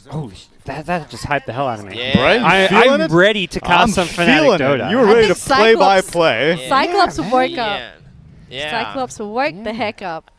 Holy that just hyped the hell out of me. Yeah. Right? I'm ready to cast some Fnatic Dota. You were ready to play by play. Yeah. Cyclops will woke up. Yeah. Cyclops will woke the heck up.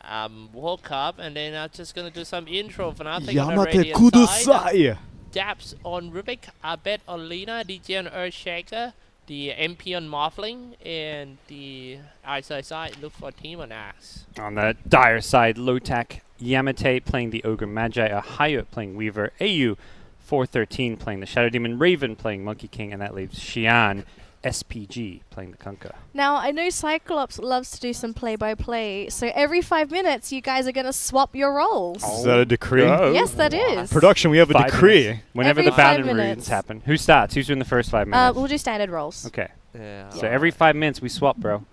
Woke up and then I'm just gonna do some intro for Fnatic on the Yamate radiant side. Kudusai. Dabs on Rubik, Bet on Lina, DJ on Earthshaker, the MP on Morphling, and the side look for team on Axe. On the dire side, Lotac, Yamate playing the Ogre Magi, Ahayot playing Weaver, AU 413 playing the Shadow Demon, Raven playing Monkey King, and that leaves Xian, SPG playing the Kunkka. Now, I know Cyclops loves to do some play-by-play, so every 5 minutes, you guys are going to swap your roles. Is that a decree? Yes, that is. Production, we have a 5 decree. minutes. Whenever Every the 5 bounded runes minutes. happen. Who starts? Who's doing the first 5 minutes? We'll do standard roles. Okay. Yeah. So every 5 minutes we swap, bro.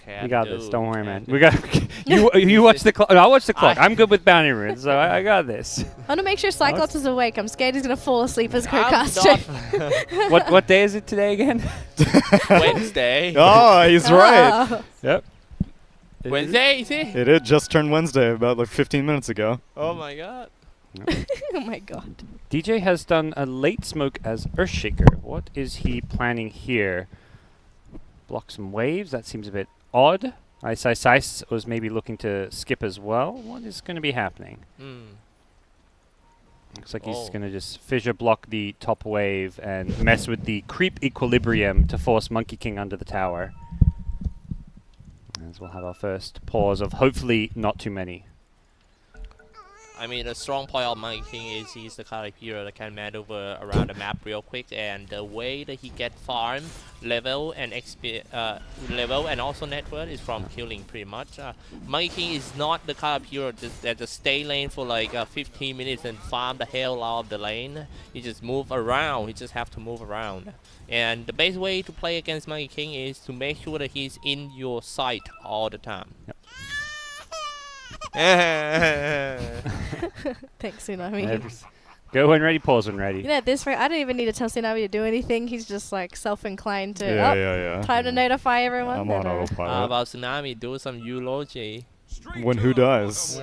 Can We got do, this. Don't worry, can man. do. We got. you watch the clock. No, I'll watch the clock. I'm good with bounty runes, so I got this. I want to make sure Cyclops is awake. I'm scared he's going to fall asleep as I'm co-caster. What day is it today again? Wednesday. Oh, he's right. Yep. Wednesday, is it? It just turned Wednesday about like 15 minutes ago. Oh my god. Oh my god. DJ has done a late smoke as Earthshaker. What is he planning here? Block some waves. That seems a bit odd. Ice was maybe looking to skip as well. What is going to be happening? Looks like he's going to just fissure block the top wave and mess with the creep equilibrium to force Monkey King under the tower. As we'll have our first pause of hopefully not too many. I mean, a strong point of Monkey King is he's the kind of hero that can maneuver around the map real quick, and the way that he get farm, level, and level, and also net worth is from killing pretty much. Monkey King is not the kind of hero that just stay lane for like 15 minutes and farm the hell out of the lane. He just move around. He just have to move around. And the best way to play against Monkey King is to make sure that he's in your sight all the time. Yep. Thanks, Tsunami. Go when ready, pause when ready. You know, at this rate, I don't even need to tell Tsunami to do anything. He's just like self-inclined to. Yeah. Time to notify everyone. I'm on autopilot. About Tsunami, do some eulogy. When who does?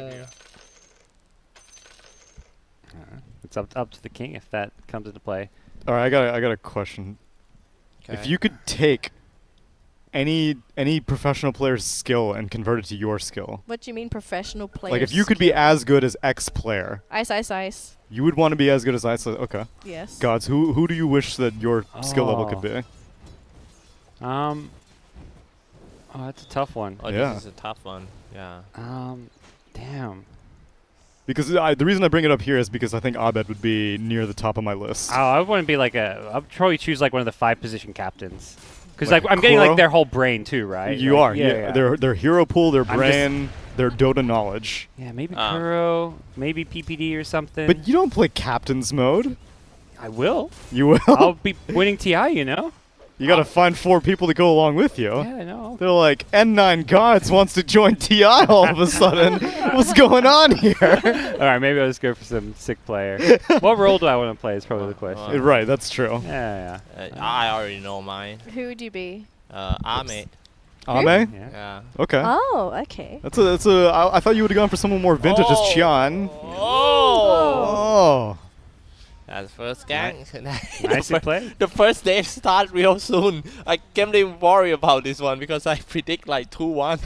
It's up to the king if that comes into play. All right, I got a question. If you could take any professional player's skill and convert it to your skill. What do you mean professional players? Like if you could be as good as X player. Ice. You would want to be as good as Ice. Okay. Yes. Gods, who do you wish that your skill level could be? Oh, that's a tough one. Oh, this is a tough one. Yeah. Damn. Because the reason I bring it up here is because I think Abed would be near the top of my list. Oh, I want to be like I'd probably choose like one of the 5 position captains. Because Like I'm getting Kuro? like their whole brain too, right? You like, are. Yeah. Their hero pool, their I'm brain, their Dota knowledge. Yeah, maybe Kuro, maybe PPD or something. But you don't play captain's mode. I will. You will? I'll be winning TI, you know? You got to find 4 people to go along with you. Yeah, I know. They're like, N9 Gods wants to join TI all of a sudden. What's going on here? All right, maybe I'll just go for some sick player. What role do I want to play is probably the question. Right, that's true. Yeah. I already know mine. Who would you be? Ame. Ame? Yeah. Okay. Oh, okay. I thought you would have gone for someone more vintage as Qian. Oh. That's the first gang. Nicely played. The first day start real soon. I can't even worry about this one because I predict like 2-1.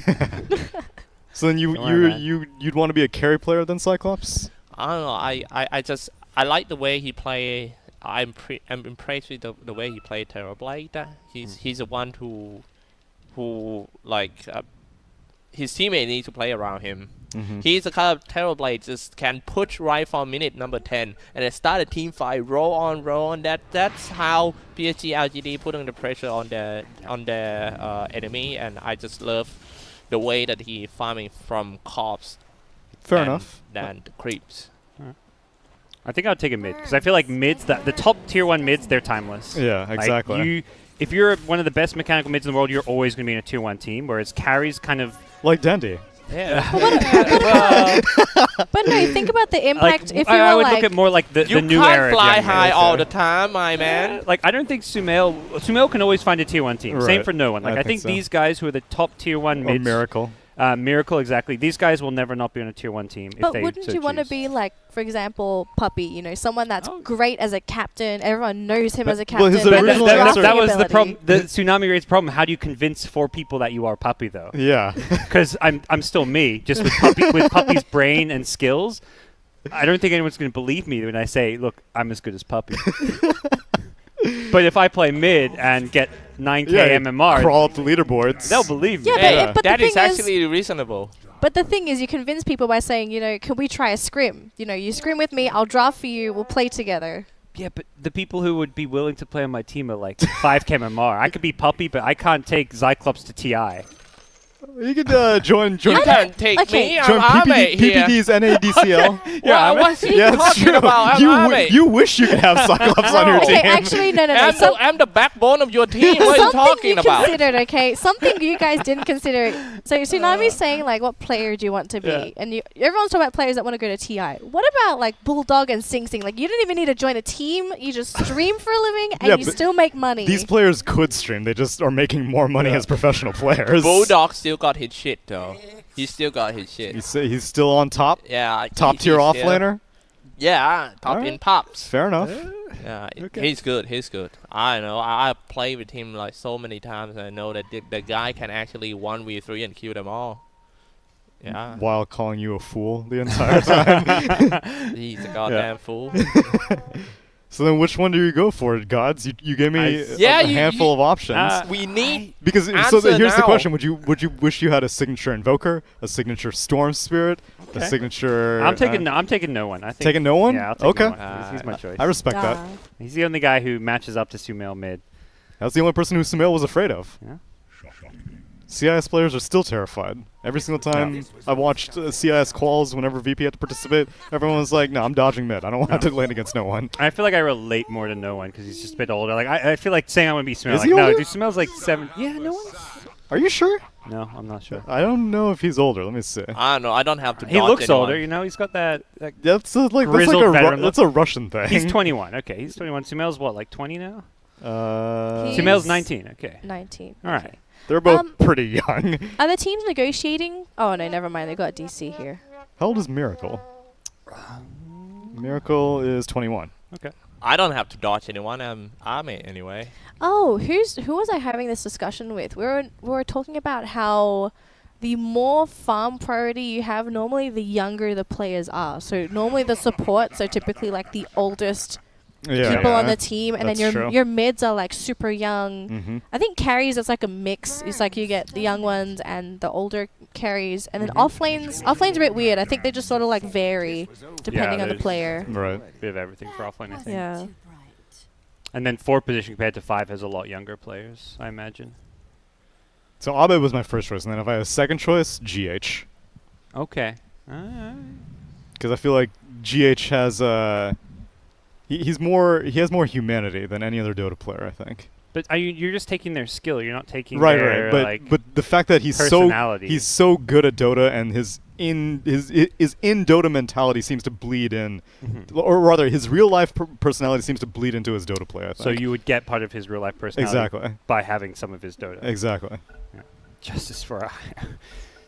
So then you'd want to be a carry player then, Cyclops? I don't know. I like the way he play. I'm impressed with the way he played Terrorblade. He's the one who like his teammate need to play around him. He's the kind of Terrorblade just can push right from minute number 10 and then start a team fight, roll on. That's how PSG LGD putting the pressure on their enemy, and I just love the way that he farming from corpse. Fair enough. Than the creeps. I think I'll take a mid because I feel like mids, the top tier 1 mids, they're timeless. Yeah, exactly. Like if you're one of the best mechanical mids in the world, you're always going to be in a tier 1 team, whereas carries kind of like Dandy. Yeah. But no, think about the impact. Like, if you I were would like, look at more like the you new can't era. fly of high young all mids, the time, my man. Like I don't think Sumail can always find a tier 1 team. Right. Same for no one. Like I think so. these guys who are the top tier 1 Or mids, Miracle. Miracle, exactly. These guys will never not be on a tier 1 team if But they wouldn't so you want to choose. be like, for example, Puppy? You know, someone that's Oh. great as a captain. Everyone knows him But- as a well, captain. his and That, original his that- answer- that was the ability. problem. The Tsunami Raid's problem. How do you convince 4 people that you are Puppy, though? Yeah. Because I'm still me, just with Puppy's brain and skills. I don't think anyone's going to believe me when I say, look, I'm as good as Puppy. But if I play mid and get 9k MMR, crawl up the leaderboards. they'll believe me. Yeah, Hey, but the that is thing is- actually reasonable. But the thing is, you convince people by saying, you know, can we try a scrim? You know, you scrim with me, I'll draft for you, we'll play together. Yeah, but the people who would be willing to play on my team are like 5k MMR. I could be Puppy, but I can't take Cyclops to TI. You could join. You can't take Okay. me. I'm Join Ahmed here. PPD's NADCL. Yeah, what's he Yeah, it's talking true. about? I'm You, Ahmed. you wish you could have Cyclops on your Okay, team. actually, no. I'm the backbone of your team. What are you Something talking you about? considered, okay? Something you guys didn't consider. So Tsunami's saying, like, what player do you want to be? Yeah. And everyone's talking about players that want to go to TI. What about, like, Bulldog and Sing Sing? Like, you don't even need to join a team. You just stream for a living, and Yeah, you but still make money. These players could stream. They just are making more money as professional players. Bulldog still got his shit though. He still got his shit. He's still on top. Yeah. Top tier he's offlaner. Yeah, top Alright. in pops. Fair enough. Yeah, Okay. he's good. He's good. I know. I played with him like so many times. And I know that the guy can actually 1v3 and kill them all. Yeah, While calling you a fool the entire time. he's a goddamn fool. So then, which one do you go for, gods? You gave me Yeah, a handful of options. We need because answer here's the now. question: Would you wish you had a signature invoker, a signature storm spirit, a Okay. signature? I'm taking no one. I think. Taking no one? Yeah, I'll take Okay. no one. He's my choice. I respect that. Ah. He's the only guy who matches up to Sumail mid. That's the only person who Sumail was afraid of. Yeah. CIS players are still terrified. Every single time I watched CIS quals, whenever VP had to participate, everyone was like, "No, I'm dodging mid. I don't want to lane against no one." I feel like I relate more to no one because he's just a bit older. Like I feel like saying I want to be Sumail. Is Like, he no, older? dude, Sumail's like 7. Yeah, no one. Are you sure? No, I'm not sure. I don't know if he's older. Let me see. I don't know. I don't have to. He dodge looks anyone. older, you know. He's got that. That's like Grizzled a veteran that's a Russian thing. He's 21. Okay, he's 21. Sumail's what, like 20 now? He's- Sumail's 19. Okay. 19. All right. They're both pretty young. Are the teams negotiating? Oh, no, never mind. They got DC here. How old is Miracle? Miracle is 21. Okay. I don't have to dodge anyone. I'm Ahmed anyway. Oh, who was I having this discussion with? We were talking about how the more farm priority you have, normally the younger the players are. So normally the support, so typically like the oldest people on the team, and That's then true. your mids are like super young. Mm-hmm. I think carries it's like a mix. It's like you get the young ones and the older carries, and then offlanes a bit weird. I think they just sort of like vary depending on the there's- player. Right. Bit of everything for offline, I think. Yeah. And then 4 position compared to 5 has a lot younger players, I imagine. So Abe was my first choice, and then if I had a second choice, GH. Okay. Because I feel like GH has he has more humanity than any other Dota player, I think. But you're just taking their skill. You're not taking Right, their, right. like, But the fact that he's personality. so good at Dota, and his in Dota mentality seems to bleed in, or rather, his real life personality seems to bleed into his Dota play. I think. So you would get part of his real life personality exactly by having some of his Dota. exactly. Justice for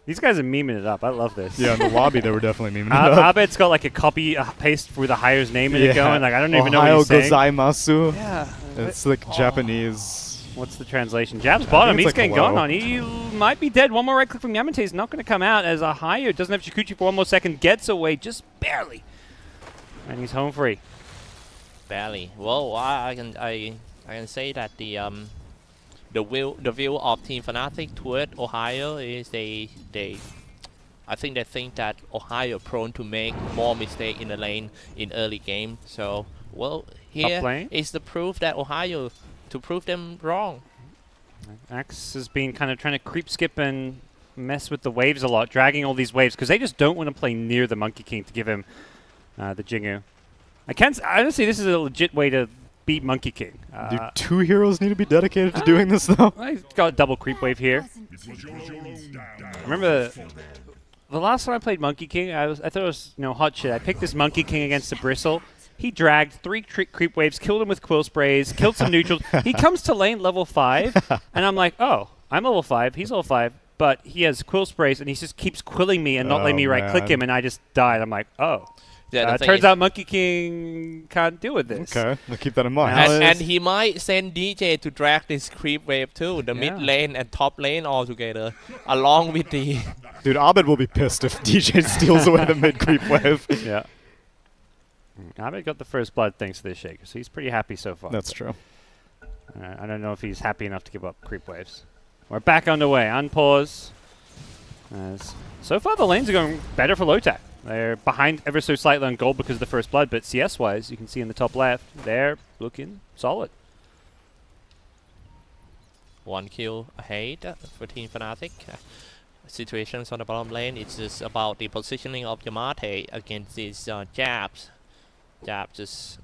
These guys are memeing it up. I love this. Yeah, in the lobby they were definitely memeing it up. Abed's got like a copy paste with the hire's name in it going. Like I don't even know Ohio what he's saying. gozaimasu. Yeah. It's like Japanese. What's the translation? Jab's bottom. it's He's like getting hello. gone on. He might be dead. One more right click from Yamate is not going to come out as Ohio doesn't have Shikuchi for one more second. Gets away just barely. And he's home free. Barely. Well, I can say that the view of Team Fnatic toward Ohio is I think they think that Ohio prone to make more mistake in the lane in early game. So well here lane? is the proof that Ohio to prove them wrong. Axe has been kind of trying to creep skip and mess with the waves a lot, dragging all these waves because they just don't want to play near the Monkey King to give him the Jingu. I don't see this is a legit way to beat Monkey King. Do 2 heroes need to be dedicated to doing this though? He's got a double creep wave here. I remember the last time I played Monkey King, I thought it was hot shit. I picked this Monkey King against the Bristle. He dragged 3 creep waves, killed him with quill sprays, killed some neutrals. He comes to lane level 5, and I'm like, oh, I'm level 5, he's level 5. but he has quill sprays, and he just keeps quilling me and not letting me right-click man. him, and I just died. I'm like, oh. Yeah, the thing Turns is- out Monkey King can't deal with this. Okay, I'll keep that in mind. Now And he might send DJ to drag this creep wave too, the mid Yeah. lane and top lane all together, along with the. Dude, Abed will be pissed if DJ steals away the mid creep wave. Yeah. Abed got the first blood thanks to this shaker, so he's pretty happy so far. That's true. I don't know if he's happy enough to give up creep waves. We're back underway. Unpause. As so far, the lanes are going better for Lotac. They're behind ever so slightly on gold because of the first blood, but CS-wise, you can see in the top left, they're looking solid. 1 kill ahead for Team Fnatic. Situations on the bottom lane, it's just about the positioning of Yamate against these jabs. Jab just,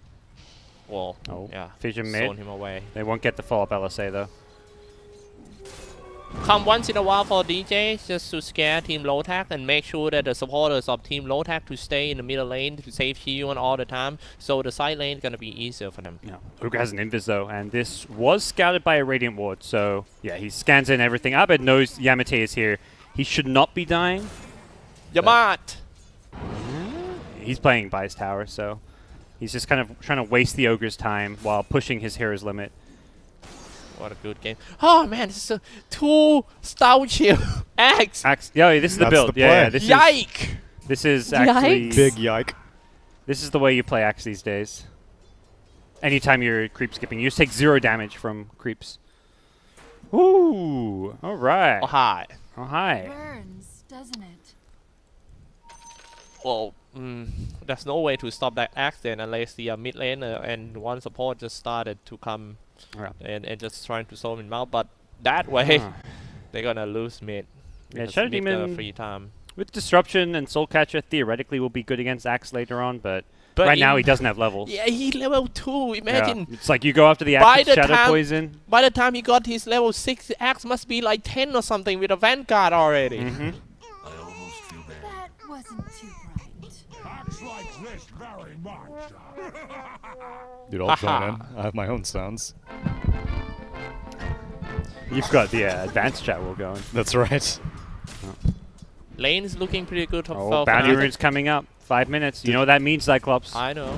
well, Oh, yeah, Fission zone mid. him away. They won't get the follow-up LSA, though. Come once in a while for DJ just to scare Team Lotac and make sure that the supporters of Team Lotac to stay in the middle lane to save Hyun all the time, so the side lane is gonna be easier for them. Yeah. Uga has an invis, though, and this was scouted by a Radiant Ward, so yeah, he scans in everything. Abed knows Yamate is here. He should not be dying. Yamat! He's playing by his tower, so he's just kind of trying to waste the Ogre's time while pushing his hero's limit. What a good game. Oh man, this is a 2 Stout Shield Axe! Yeah, this is the That's build. the Yeah, play. Yike! this is actually Yikes. Big yike. This is the way you play Axe these days. Anytime you're creep skipping, you just take 0 damage from creeps. Ooh, all right. Oh, hi. Oh, hi. Burns, doesn't it? Well, there's no way to stop that axe then unless the mid laner and one support just started to come Yeah. and just trying to solve him out. But that way, Ah. they're gonna lose mid. Yeah, because Shadow mid got Demon- free time. With Disruption and Soul Catcher, theoretically will be good against Axe later on, but But right now in- he doesn't have levels. Yeah, he's level 2. Imagine. Yeah. It's like you go after the By Axe with the Shadow time- Poison. By the time he got his level 6, axe must be like 10 or something with a Vanguard already. Mm-hmm. That wasn't too bright. Dude, I'll join in. I have my own sounds. You've got the advanced chat wheel going. That's right. Lane's looking pretty good for Oh, bounty Fnatic. rune's coming up. 5 minutes. You know what that means, Cyclops. I know.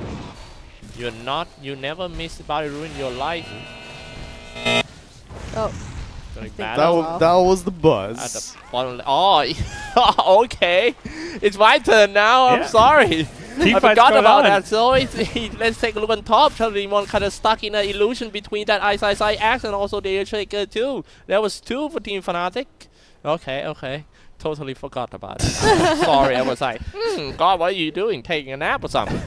You never miss bounty rune in your life. Oh, Going think bad That, Wow. that was the at buzz. the bottom. Oh, okay. It's my turn now. I'm Yeah. sorry. Team I fight's forgot going about on. that. So let's take a look on top. Charlie kind of stuck in an illusion between that Ice Axe and also the Shaker too. There was 2 for Team Fnatic. Okay. Totally forgot about it. Sorry, I was like, God, what are you doing? Taking a nap or something?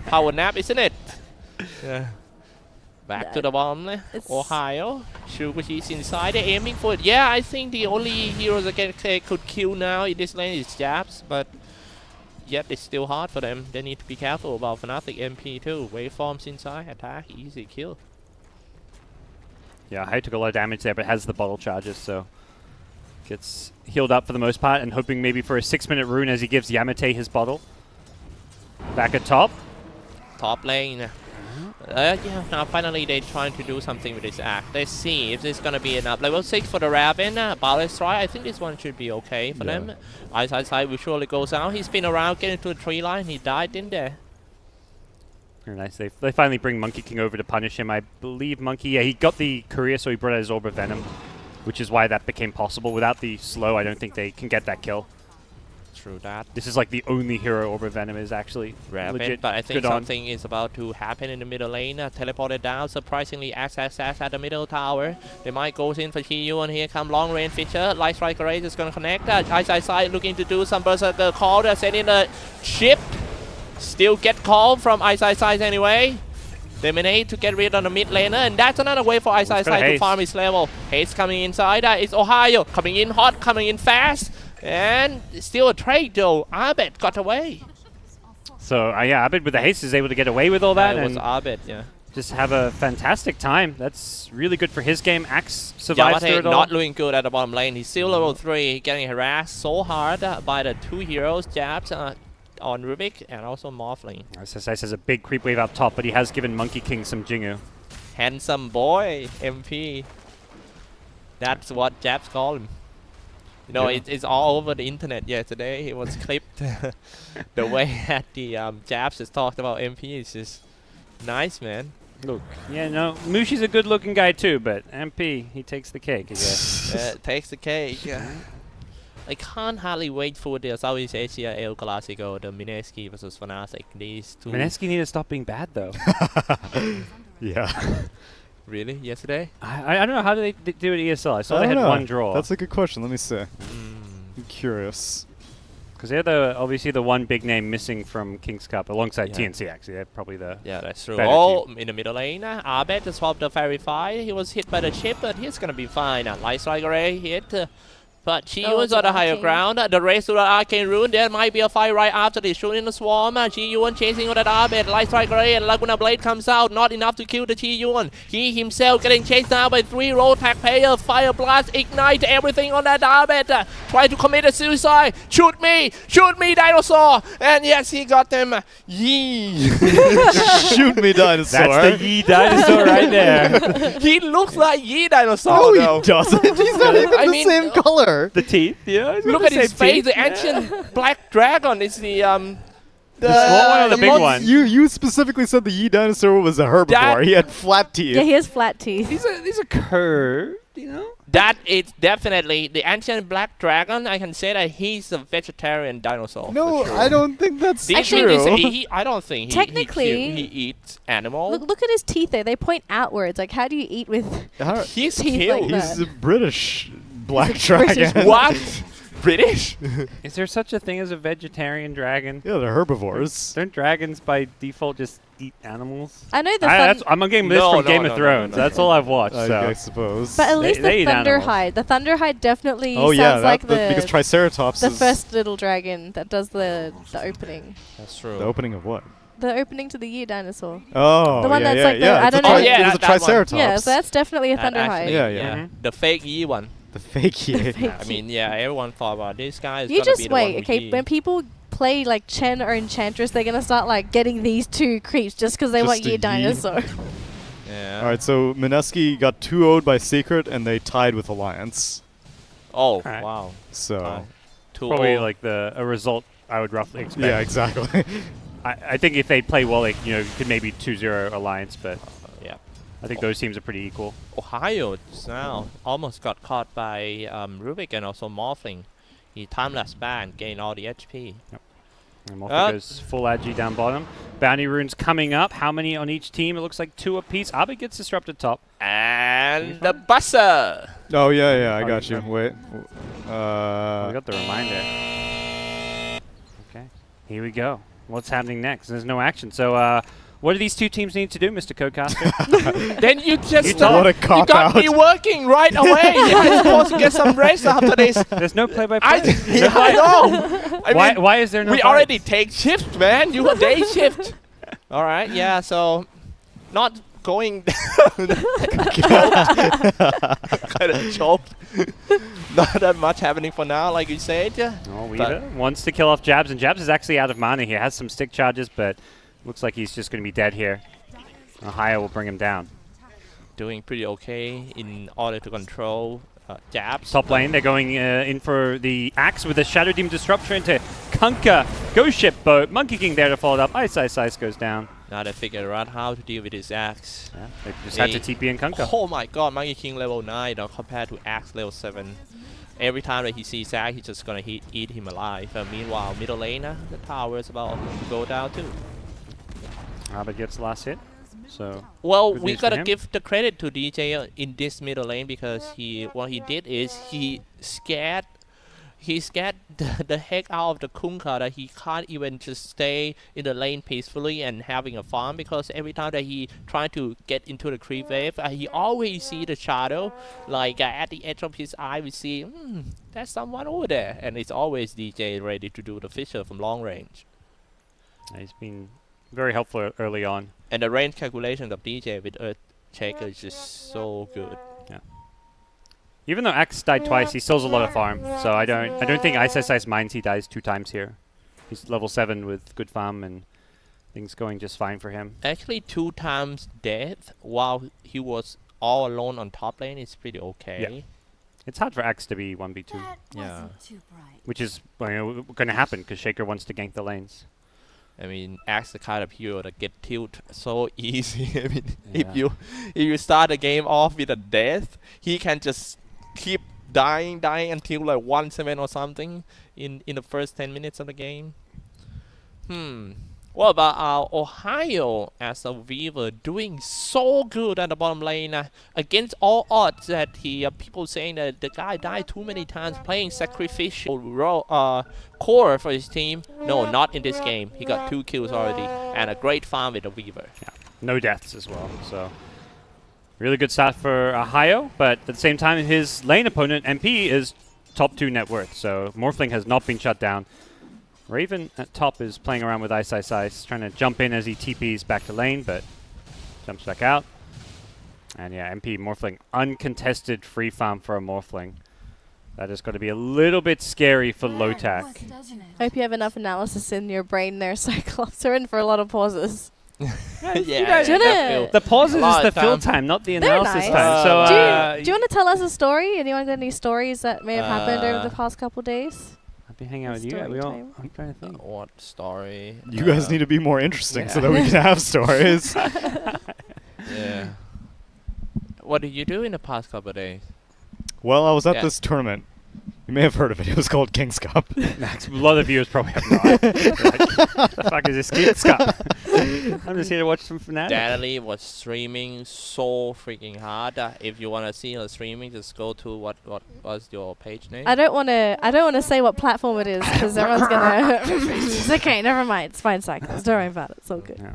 Power nap, isn't it? Yeah. Back to the bottom. It's- Ohio. Shuguchi's inside. They're aiming for it. Yeah, I think the only heroes that could kill now in this lane is Jabs, but yet it's still hard for them. They need to be careful about Fnatic MP too. Waveforms inside, attack, easy kill. Yeah, Hai took a lot of damage there, but has the bottle charges, so gets healed up for the most part, and hoping maybe for a 6-minute rune as he gives Yamate his bottle. Back at top. Top lane. Yeah, now finally they're trying to do something with this act. Let's see if this is gonna be enough. Level 6 for the Raven. Ballet Strike. I think this one should be okay for them. Ice side will surely goes out. He's been around getting to the tree line. He died, didn't they? Very nice. They finally bring Monkey King over to punish him. I believe Monkey, yeah, he got the courier, so he brought out his Orb of Venom, which is why that became possible. Without the slow, I don't think they can get that kill. True that. This is like the only hero Orb of Venom is actually Raven, legit but I think good on. something is about to happen in the middle lane. Teleported down, surprisingly, Axe at the middle tower. They might go in for Chiyu, and here come long range Fisher. Light Strike Rage is going to connect. Ice side looking to do some Berserker call. They're sending a chip. Still get called from Ice side anyway. They managed to get rid of the mid laner, and that's another way for Ice side to Haste. farm his level. Haste coming inside. It's Ohio coming in hot, coming in fast. And still a trade though. Abed got away. So yeah, Abed with the haste is able to get away with all that It was and Abed, yeah. just have a fantastic time. That's really good for his game. Axe survives through Yamate it all. not doing good at the bottom lane. He's still level 3, getting harassed so hard by the 2 heroes, Jabs on Rubik and also Morphling. SSIS has a big creep wave up top, but he has given Monkey King some Jingu. Handsome boy, MP. That's what Jabs call him. You know, Yeah. it's all over the internet yesterday. It was clipped. The way that the Japs just talked about MP is just nice, man. Look, yeah, no, Mushi's a good-looking guy too, but MP, he takes the cake, I guess. Takes the cake. I can't hardly wait for the Southeast Asia El Clasico, the Mineski versus Fnatic. These two. Mineski need to stop being bad, though. Yeah. Really? Yesterday? I don't know, how do they do at ESL? I saw I they don't had know. one draw. That's a good question. Let me see. Mm. I'm curious. Because they're obviously the one big name missing from King's Cup, alongside Yeah. TNC, actually. They're probably the... Yeah, that's true. Better Oh, in the middle lane, Abed just swapped the Verify. He was hit by the chip, but he's gonna be fine. Light Striker hit. But she Oh, was it's on the an higher Arcane. ground. The race to the Arcane Rune. There might be a fight right after this. Shooting the Swarm. Chi-Yuan chasing on that Abed. Light Striker and Laguna Blade comes out. Not enough to kill the Chi-Yuan. He himself getting chased down by 3 Lotac players. Fire Blast, Ignite, everything on that Abed. Try to commit a suicide. Shoot me, dinosaur. And yes, he got them. Yee. Shoot me, dinosaur. That's the Yi dinosaur right there. He looks like Yi dinosaur. No, though. he doesn't. He's not even I the mean, same color. The teeth, yeah. Look at his face. The ancient black dragon is the The small one or the big one? You specifically said the Yi dinosaur was a herbivore. That- He had flat teeth. Yeah, he has flat teeth. These are curved, you know? That is definitely the ancient black dragon. I can say that he's a vegetarian dinosaur. No, for sure. I don't think that's This true. thing is, I don't think Technically- he eats animal. Look at his teeth there. They point outwards. Like, how do you eat with How- He's teeth cute. like He's that? a British black He's a British dragon. What? British? Is there such a thing as a vegetarian dragon? Yeah, they're herbivores. Don't dragons by default just eat animals? I know the I'm getting this No, from no, Game no, of no, Thrones. no, no, That's no. all I've watched. I So. suppose. But at least they the eat animals. Thunderhide. The Thunderhide definitely Oh sounds yeah, like because the Triceratops is first little dragon that does the opening. That's true. the opening of what? The opening to the Yi dinosaur. Oh, The one yeah, that's yeah, like the- yeah. I it's a don't know. tri- Oh, yeah, it was a that one. Triceratops. Yeah, so that's definitely a That Thunderhide. actually- Yeah. Mhm. The fake Yi one. the fake Yi. Fake I mean, yeah, everyone thought about this guy is You gonna be just the one wait, with okay? Yi. When people play like Chen or Enchantress, they're gonna start like getting these two creeps just because they Just want a Yi Yi. dinosaur. Yeah. All right, so Mineski got 2-0'd by Secret, and they tied with Alliance. Oh, Alright. wow. So Wow. Probably like a result I would roughly expect. yeah, exactly. I think if they play well, like, could maybe 2-0 Alliance, but Yeah. I think those teams are pretty equal. Ohio just now almost got caught by Rubik and also Morphling. He timeless ban, gained all the HP. And Morphe goes full agi down bottom. Bounty runes coming up. How many on each team? It looks like 2 apiece. Abe gets disrupted top. And the buzzer! Oh yeah, I Oh, got you you. got- Wait. We got the reminder. Okay, here we go. What's happening next? There's no action. So, what do these two teams need to do, Mr. Codecaster? Then you just What a you cop got out. me working right away. I'm supposed to get some rest after this. There's no play-by-play. I know. I mean, why is there no we fight? already take shift, man. You a day shift. All right, yeah. So, not going. Kind of choked. Not that much happening for now, like you said. Oh, Weaver wants to kill off Jabs, and Jabs is actually out of mana here. Has some stick charges, but looks like he's just going to be dead here. Ohio will bring him down. Doing pretty okay in order to control Jabs. Top lane, they're going in for the Axe with the Shadow Demon Disruptor into Kunkka. Ghost Ship Boat. Monkey King there to follow it up. Ice goes down. Now they figured out how to deal with his axe. Yeah, they just had to TP in Kunkka. Oh my god, Monkey King level 9 now compared to Axe level 7. Every time that he sees Zac, he's just gonna eat him alive. Meanwhile, middle laner, the tower is about to go down too. Albert gets the last hit. So Well, good we news for gotta him. give the credit to DJ in this middle lane because what he did is he scared the heck out of the Kunkka that he can't even just stay in the lane peacefully and having a farm because every time that he tried to get into the creep wave, he always see the shadow like at the edge of his eye. We see there's someone over there, and it's always DJ ready to do the Fisher from long range. he's been very helpful early on. And the range calculation of DJ with Earth Shaker is just so good. Even though Axe died twice, he still has a lot of farm. So I don't think Ice minds he dies 2 times here. He's level 7 with good farm and things going just fine for him. Actually, 2 times death while he was all alone on top lane is pretty okay. It's hard for Axe to be 1v2, That Yeah. wasn't too bright. which is going to happen because Shaker wants to gank the lanes. I mean, Axe the kind of hero that get tilt so easy. I mean, Yeah. if you start the game off with a death, he can just keep dying until like 1-7 or something in the first 10 minutes of the game. What about our Ohio as a Weaver doing so good at the bottom lane against all odds that people saying that the guy died too many times playing sacrificial core for his team. No, not in this game. He got 2 kills already and a great farm with the Weaver. No deaths as well, so really good start for Ohio, but at the same time his lane opponent, MP, is top 2 net worth, so Morphling has not been shut down. Raven at top is playing around with Ice, trying to jump in as he TPs back to lane, but jumps back out. And yeah, MP Morphling, uncontested free farm for a Morphling. That is going to be a little bit scary for That Lotac. was, doesn't it? Hope you have enough analysis in your brain there, Cyclops. We're in for a lot of pauses. guys yeah, should that it? feel- The pauses A is lot the of fill time. time, not the They're analysis nice. time. So Do you want to tell us a story? Anyone got any stories that may have happened over the past couple days? I've been hanging out with you. Story We all, time. I'm trying to think. What story? You guys need to be more interesting so that we can have stories. Yeah. What did you do in the past couple of days? Well, I was at Yeah. this tournament. You may have heard of it. It was called King's Cup. A lot of viewers probably have no idea. Like, the fuck is this King's Cup? I'm just here to watch some Fnatic. Daddy was streaming so freaking hard. If you want to see her streaming, just go to what was your page name? I don't want to say what platform it is because everyone's gonna. It's okay, never mind. It's fine, Cyclops. Don't worry about it. It's all good. Yeah.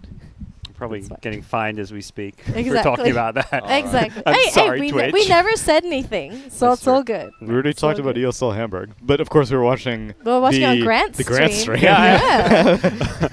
I'm probably That's fine. getting fined as we speak for Exactly. talking about that. Alright. Exactly. I'm hey, sorry, we Twitch. we never said anything, so That's it's all true. good. We already It's all talked about good. ESL Hamburg. But of course, we were watching We were watching the, on Grant's the Grant stream. stream. Yeah.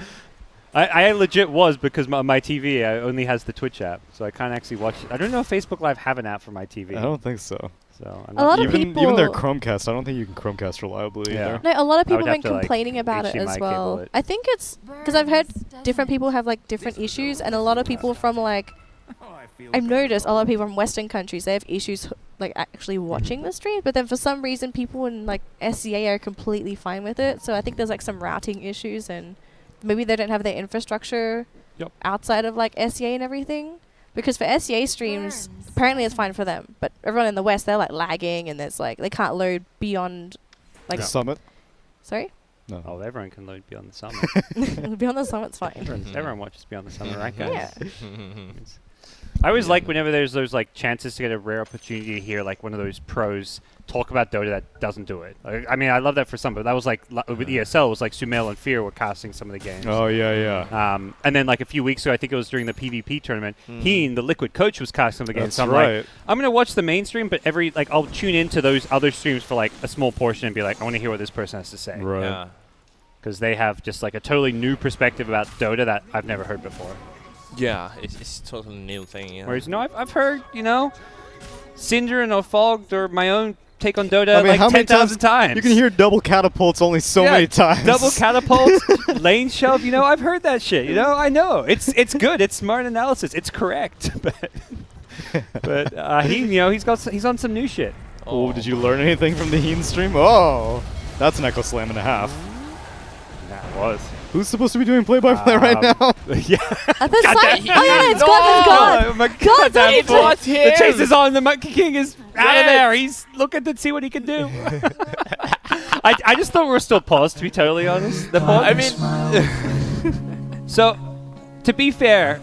I legit was because my TV only has the Twitch app, so I can't actually watch it. I don't know if Facebook Live have an app for my TV. I don't think so. So I'm A lot of Even their people- Chromecast, I don't think you can Chromecast reliably Yeah. either. No, a lot of I would people have have been to, like, complaining about it HDMI as cable well. it. I think it's because I've heard Burns, different doesn't people have like different issues, and a lot of people from like I've noticed a lot of people from Western countries they have issues like actually watching the stream, but then for some reason people in like SCA are completely fine with it. So I think there's like some routing issues, and maybe they don't have their infrastructure Yep. outside of like SCA and everything. Because for SCA streams, Burns. apparently it's fine for them, but everyone in the West they're like lagging, and there's like they can't load beyond like The Summit? sorry. No. Oh, everyone can load Beyond the Summer. Beyond the Summit's fine. Everyone watches Beyond the Summer, right, guys? Yeah. It's- I always like whenever there's those like chances to get a rare opportunity to hear like one of those pros talk about Dota that doesn't do it. I mean, I love that for some, but that was like with ESL, it was like Sumail and Fear were casting some of the games. Oh, yeah, yeah. And then like a few weeks ago, I think it was during the PvP tournament, he and the Liquid coach was casting some of the games. That's So I'm right. like, I'm gonna watch the main stream, but I'll tune into those other streams for like a small portion and be like, I want to hear what this person has to say, Right. Yeah. because they have just like a totally new perspective about Dota that I've never heard before. Yeah, it's totally new thing. Yeah. Whereas, I've heard, Cinder and Ofogged or my own take on Dota I mean, how like many 10,000 times. You can hear double catapults only so Yeah, many times. double catapults, lane shove. I've heard that shit. I know it's good. It's smart analysis. It's correct. But he's on some new shit. Oh, did you learn anything from the Heen stream? Oh, that's an Echo Slam and a half. That was. Who's supposed to be doing play-by-play right now? Yeah. I thought damn, oh yeah, it's gone. It's gone. Oh my God, God, damn that it. fool. was The him. chase is on. The Monkey King is out of Yes. there. He's looking to see what he can do. I just thought we were still paused, to be totally honest. The pause. I mean, So, to be fair,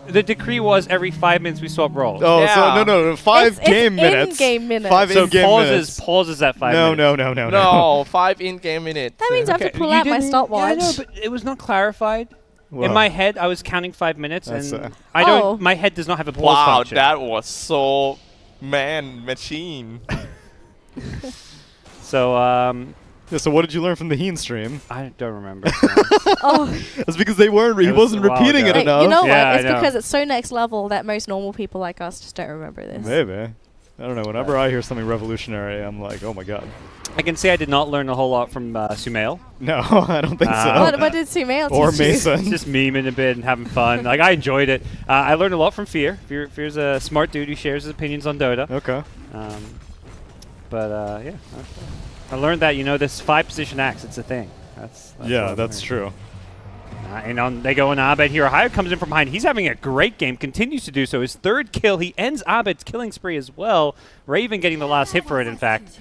the decree was every 5 minutes we swap roles. Oh, Yeah. so no, 5 It's game minutes. in-game minutes. 5 so in-game minutes. pauses at 5 minutes. No. no, 5 in-game minutes. That means I have to pull out my stopwatch. Yeah, I know, but it was not clarified. Well, In my head, I was counting 5 minutes, That's, and Oh. I don't. My head does not have a pause Wow, function. that was so machine. So yeah, so what did you learn from the Heen stream? I don't remember. to be honest. Oh, That's because he It wasn't was a while repeating it ago. hey, enough. you know Yeah, what? I It's know. because it's so next level that most normal people like us just don't remember this. Maybe. I don't know. Whenever I hear something revolutionary, I'm like, oh my god. I can say I did not learn a whole lot from Sumail. No, I don't think so. What did Sumail Or teach you? Mason. Just memeing a bit and having fun. Like, I enjoyed it. I learned a lot from Fear. Fear's a smart dude who shares his opinions on Dota. Okay. but yeah. I learned that, this 5-position axe, it's a thing. That's what Yeah, I that's learned. true. And they go on Abed here. Ohio comes in from behind. He's having a great game, continues to do so. His 3rd kill. He ends Abed's killing spree as well. Raven getting the last hit for it, in fact.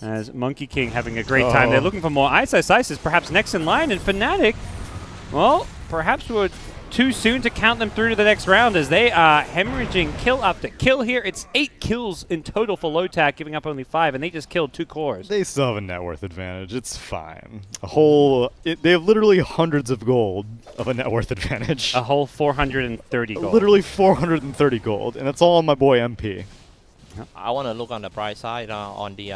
As Monkey King having a great time. They're looking for more. Ice is perhaps next in line. And Fnatic, well, perhaps we're too soon to count them through to the next round as they are hemorrhaging kill after kill here. It's 8 kills in total for Lotac, giving up only 5, and they just killed 2 cores. They still have a net worth advantage. It's fine. They have literally hundreds of gold of a net worth advantage. A whole 430 gold. Literally 430 gold, and it's all on my boy MP. I want to look on the bright side on the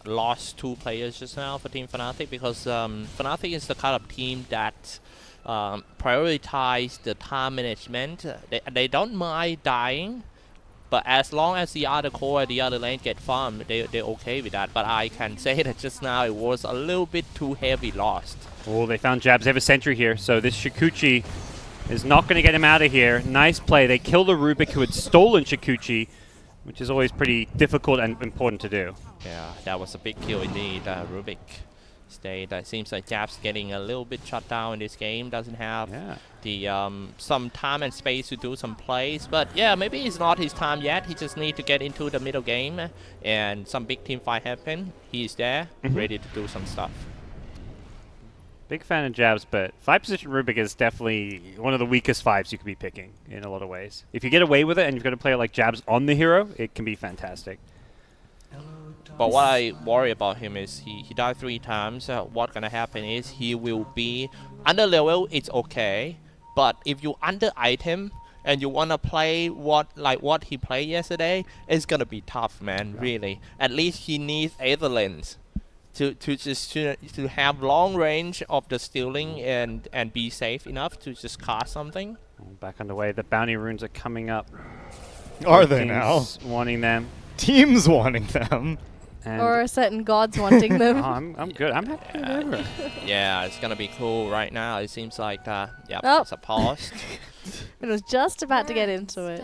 lost 2 players just now for Team Fnatic, because Fnatic is the kind of team that prioritize the time management. They don't mind dying, but as long as the other core, the other lane get farmed, they're okay with that. But I can say that just now it was a little bit too heavy lost. Oh, they found Jabs. They have a sentry here, so this Shikuchi is not going to get him out of here. Nice play. They kill the Rubik who had stolen Shikuchi, which is always pretty difficult and important to do. Yeah, that was a big kill indeed, Rubik. It seems like Jab's getting a little bit shut down in this game. Doesn't have the some time and space to do some plays. But yeah, maybe it's not his time yet. He just need to get into the middle game and some big team fight happen. He's there, ready to do some stuff. Big fan of Jabs, but 5-position Rubik is definitely one of the weakest 5s you could be picking in a lot of ways. If you get away with it and you've got a player like Jabs on the hero, it can be fantastic. But what I worry about him is he died 3 times. What's gonna happen is he will be under level. It's okay, but if you under item and you wanna play what he played yesterday, it's gonna be tough, man. Really. At least he needs Aether Lens to have long range of the stealing and be safe enough to just cast something. Back underway. The bounty runes are coming up. Are they now? Teams wanting them. Teams wanting them. And Or certain gods wanting them. I'm good. I'm happy with whatever. Yeah, it's gonna be cool right now. It seems like Oh. it's a pause. I was just about to get into it.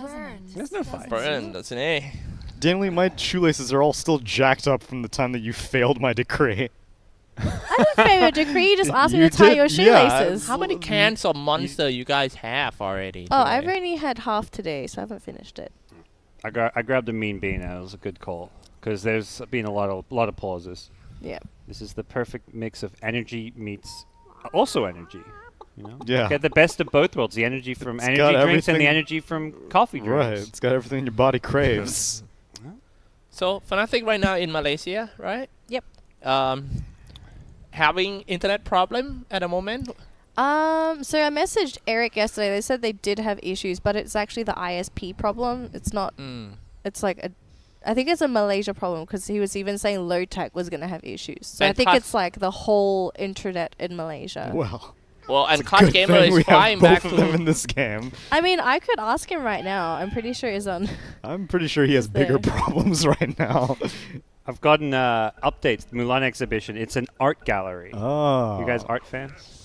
There's no fight. Burn, doesn't it? Danley, my shoelaces are all still jacked up from the time that you failed my decree. I didn't fail your decree. You just asked me You to tie did- your yeah, shoelaces. How many cans of Monster you guys have already? Oh, today? I've only had half today, so I haven't finished it. I grabbed a mean bean, and it was a good call because there's been a lot of pauses. Yeah. This is the perfect mix of energy meets also energy. Yeah. Get the best of both worlds: the energy from It's energy got drinks and the everything- energy from coffee Right. drinks. It's got everything your body craves. So Fnatic right now in Malaysia, right? Yep. Having internet problem at the moment. So I messaged Eric yesterday. They said they did have issues, but it's actually the ISP problem. It's not. It's like I think it's a Malaysia problem because he was even saying Lotac was going to have issues. So I And think Cut- it's like the whole internet in Malaysia. Well, And it's a Cut good Gamer thing we is flying have back both of them to. in this game. I mean, I could ask him right now. I'm pretty sure he's on. I'm pretty sure he has bigger there. problems right now. I've gotten updates. The Mulan exhibition. It's an art gallery. Oh. You guys art fans?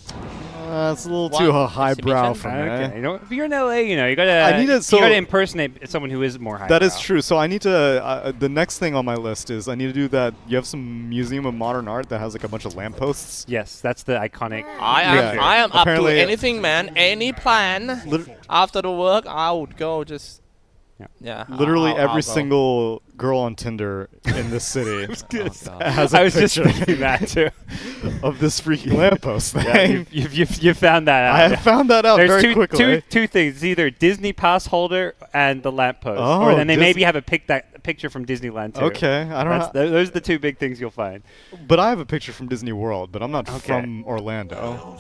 It's a little What? too highbrow Exhibition? for me. Okay. If you're in LA, you gotta. I need to- you gotta so- impersonate someone who is more high. That is true. So I need to. The next thing on my list is I need to do that. You have some museum of modern art that has like a bunch of lampposts. Yes, that's the iconic. Yeah. I am up to Apparently- anything, man. Any plan after the work, I would go just. Yeah. Yeah. Literally I'll every go. single girl on Tinder in this city Oh, God. has a I was just picture thinking that too. of this freaky lamppost Yeah, thing. you found that out. I yeah. have found that out There's very quickly. two things. It's either Disney pass holder and the lamppost, Oh, or then they Dis- maybe have a picture from Disneyland too. Okay, I don't know. Those are the two big things you'll find. But I have a picture from Disney World, but I'm not Okay. from Orlando.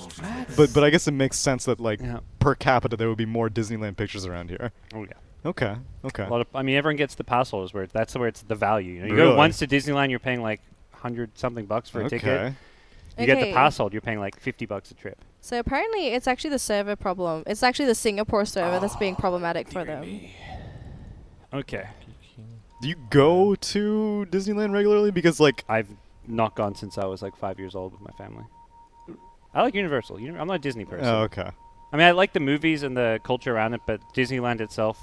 But I guess it makes sense that like Yeah. per capita there would be more Disneyland pictures around here. Oh yeah. Okay. Everyone gets the pass holders where that's where it's the value. You Really? go once to Disneyland, you're paying like $100-something for a ticket. Okay. You get the Okay. pass hold, you're paying like $50 a trip. So apparently, it's actually the server problem. It's actually the Singapore server that's being problematic for them. Okay. Do you go to Disneyland regularly? Because like I've not gone since I was like 5 years old with my family. I like Universal. I'm not a Disney person. oh, okay. I mean, I like the movies and the culture around it, but Disneyland itself,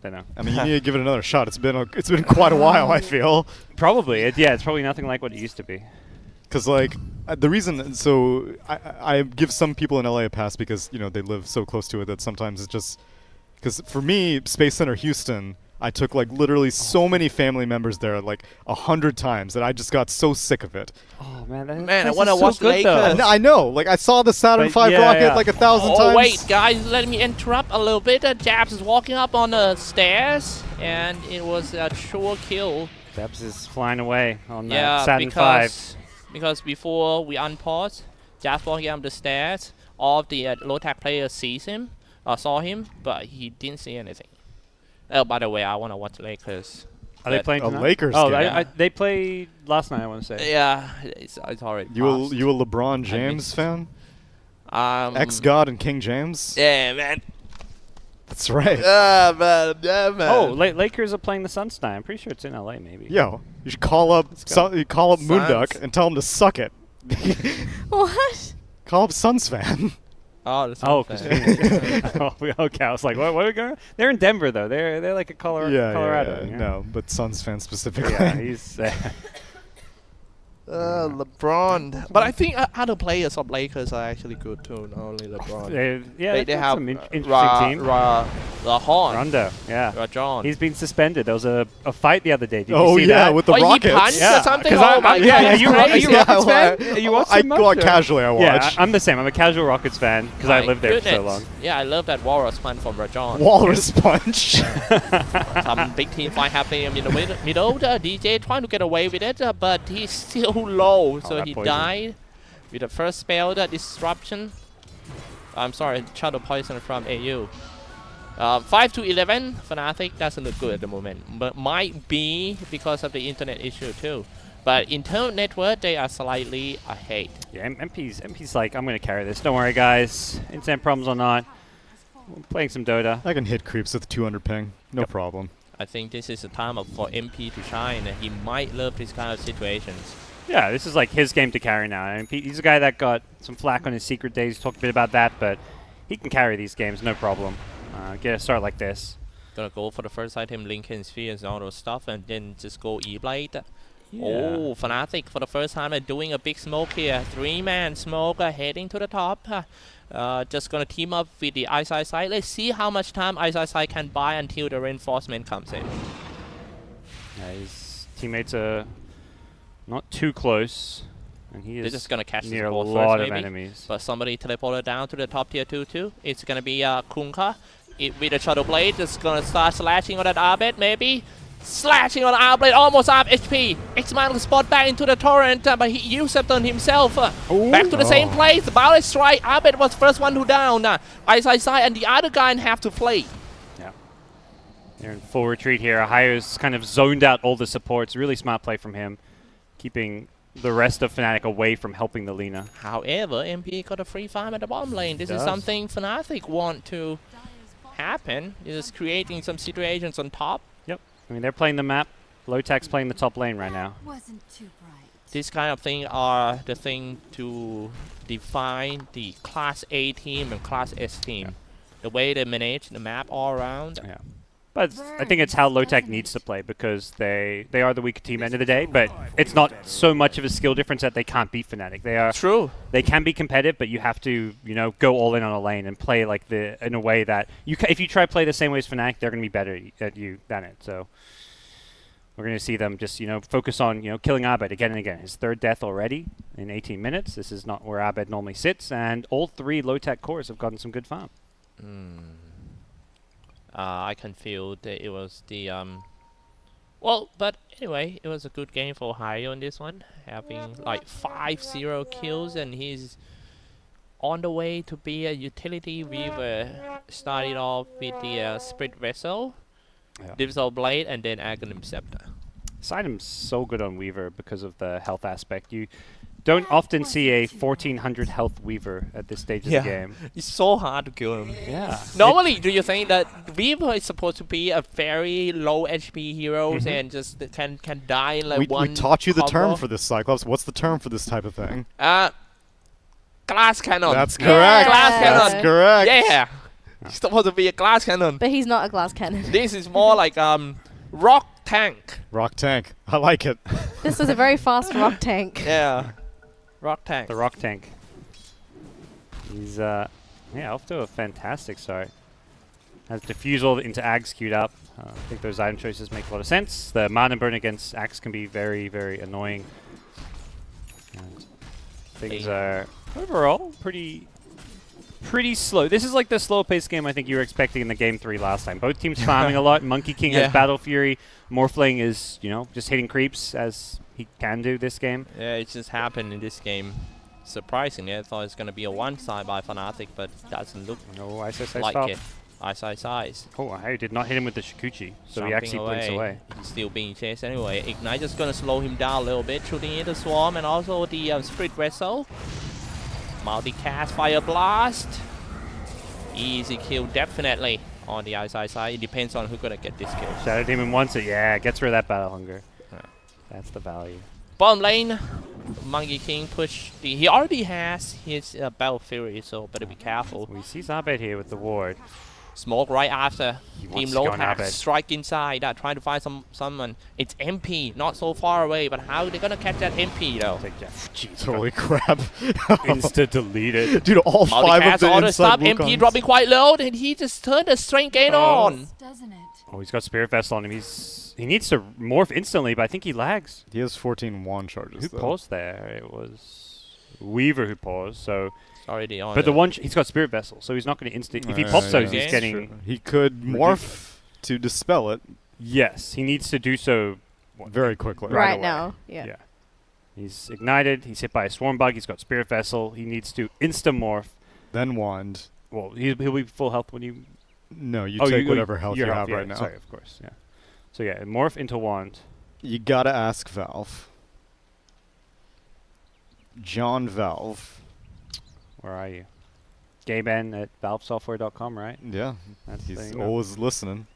Don't know. I mean, you need to give it another shot. It's been quite a while, I feel. Probably. It's probably nothing like what it used to be. Because like the reason, so I give some people in LA a pass because they live so close to it that sometimes it's just because for me, Space Center Houston, I took like literally so many family members there like 100 times that I just got so sick of it. Oh man, that Man, I place wanna is so watch good, though. Lakers. I know, like I saw the Saturn But V yeah, rocket yeah. like 1,000 Oh times. wait, guys, let me interrupt a little bit. Jabs is walking up on the stairs, and it was a sure kill. Debs is flying away on that Yeah, Saturn V. because before we unpause, Jabs walking up the stairs. All of the Lotac players saw him, but he didn't see anything. Oh, by the way, I want to watch Lakers. Are they playing A tonight? Lakers Oh, game. they played last night, I want to say. Yeah, it's already You passed. a LeBron James fan? Ex-God and King James? Yeah, man. That's right. Yeah, man. Oh, Lakers are playing the Suns tonight. I'm pretty sure it's in LA, maybe. Yo, you should call up Moonduck Suns. and tell him to suck it. What? Call up Suns fan. Oh, the Oh, Suns 'cause fan. okay. I was like, what are we going? They're in Denver though. They're like a Colorado. Yeah. No, but Suns fan specifically. Yeah, he's. LeBron. But I think other players of Lakers are actually good too, not only LeBron. They they have have some interesting team. Rajon. Rondo, yeah. Rajon. He's been suspended. There was a fight the other day. Did you Oh see yeah, that? with the He Rockets. punched Yeah, or something? 'cause Oh my yeah, God, are you that's Rockets crazy. fan? Are you watching much, or? Casually I watch. Yeah, I'm the same. I'm a casual Rockets fan because I My lived there for so goodness. long. Yeah, I love that Walrus punch from Rajon. Walrus punch. Some big team fight happening in the middle. The DJ trying to get away with it, but he's still low, so that he poison. died with the first spell, the disruption. I'm sorry, shadow poison from AU. 5 to 11, Fnatic doesn't look good at the moment, but might be because of the internet issue too. But internal network, they are slightly ahead. Yeah, MP's like, I'm gonna carry this. Don't worry, guys. Internet problems or not, we're playing some Dota. I can hit creeps with 200 ping. No Yep. problem. I think this is the time for MP to shine, and he might love this kind of situations. Yeah, this is like his game to carry now. I mean, he's a guy that got some flack on his secret days. Talked a bit about that, but he can carry these games, no problem. Get a start like this. Gonna go for the first item, Lincoln Sphere and all those stuff, and then just go E-Blade. Yeah. Oh, Fnatic for the first time doing a big smoke here. 3-man smoke heading to the top. Just gonna team up with the Ice. Let's see how much time Ice can buy until the reinforcement comes in. His teammates are not too close, and he They're is just gonna catch near this a ball lot first, of maybe. enemies. But somebody teleported down to the top tier 2 too. It's gonna be Kunka. With a Shadow Blade, just gonna start slashing on that Arbet, maybe. Slashing on Arbet, almost half HP. X-Man will spot back into the torrent, but he usurped on himself. Back to the same place. Ballet strike. Arbet was first one to down. Ice, and the other guy have to flee. Yeah. They're in full retreat here. Ahayo's kind of zoned out all the supports. Really smart play from him, keeping the rest of Fnatic away from helping the Lina. However, MP got a free farm at the bottom lane. This is Does. something Fnatic want to happen. Is creating some situations on top. Yep. I mean, they're playing the map. Lotac's playing the top lane right now. Wasn't too bright. This kind of thing are the thing to define the Class A team and Class S team. Yeah. The way they manage the map all around. Yeah. But I think it's how Lotac needs to play because they are the weaker team at the end of the day, but it's not so much of a skill difference that they can't beat Fnatic. True. They can be competitive, but you have to, go all in on a lane and play like in a way that if you try to play the same way as Fnatic, they're going to be better at you than it. So we're going to see them just, focus on, killing Abed again and again. His third death already in 18 minutes. This is not where Abed normally sits, and all 3 Lotac cores have gotten some good farm. I can feel that it was the well, but anyway, it was a good game for Hayo in this one, having like 5-0 kills, and he's on the way to be a utility. We were started off with the Spirit Vessel, Yeah. Divisal Blade, and then Aghanim Scepter. Sidem's so good on Weaver because of the health aspect. You don't often see a 1400 health Weaver at this stage of the game. It's so hard to kill him. Yeah. Normally, do you think that Weaver is supposed to be a very low HP hero and just can die in like one we taught you the term combo? for this, Cyclops. What's the term for this type of thing? Glass cannon. That's correct. Glass cannon. That's correct. Yeah. It's supposed to be a glass cannon. But he's not a glass cannon. This is more like rock tank. Rock tank. I like it. This was a very fast rock tank. Yeah, rock tank. The rock tank. He's off to a fantastic start. Has Diffusal into Axe queued up. I think those item choices make a lot of sense. The mana burn against Axe can be very, very annoying. And things are overall pretty slow. This is like the slow-paced game I think you were expecting in the game 3 last time. Both teams farming a lot. Monkey King has Battle Fury. Morphling is, just hitting creeps as he can do this game. Yeah, it just happened in this game. Surprisingly, I thought it was going to be a one-side by Fnatic, but doesn't look No ice like stop. it. Ice. Oh, I did not hit him with the Shikuchi, so he Jumping actually blinks away. He's still being chased anyway. Ignite just going to slow him down a little bit, shooting into Swarm and also the Spirit Vessel. Multicast Fire Blast. Easy kill, definitely, on the outside side. It depends on who's going to get this kill. Shadow Demon wants it. Yeah, gets rid of that Battle Hunger. Yeah. That's the value. Bottom lane, Monkey King push. He already has his Battle Fury, so better be careful. We see Zabed here with the ward. Smoke right after. He Team wants to go on Lotac Abed. strike inside, trying to find someone. It's MP, not so far away, but how are they gonna catch that MP though? Take Jeff. Jeez, Holy crap. Insta deleted. Dude, all 5 of Multicast the auto inside stop, MP Wukongs. dropping quite low, and he just turned the strength gain on. Doesn't it? Oh, he's got Spirit Vessel on him. He needs to morph instantly, but I think he lags. He has 14 wand charges, Who though. paused there? It was Weaver who paused. So, Already on. but the one he's got Spirit Vessel, so he's not going to instant. If he pops those, yeah. he's getting. Sure. He could morph to dispel it Yes, he needs to do so. very quickly. Right away. now. Yeah. Yeah. He's ignited. He's hit by a Swarm Bug. He's got Spirit Vessel. He needs to insta morph. Then wand. Well, he'll be full health when you. No, you Oh, take whatever health you your have yeah, right now. Sorry, of course. Yeah. So yeah, morph into wand. You gotta ask Valve. John Valve. Where are you? Gaben at valvesoftware.com, right? Yeah, That's the he's email. always listening.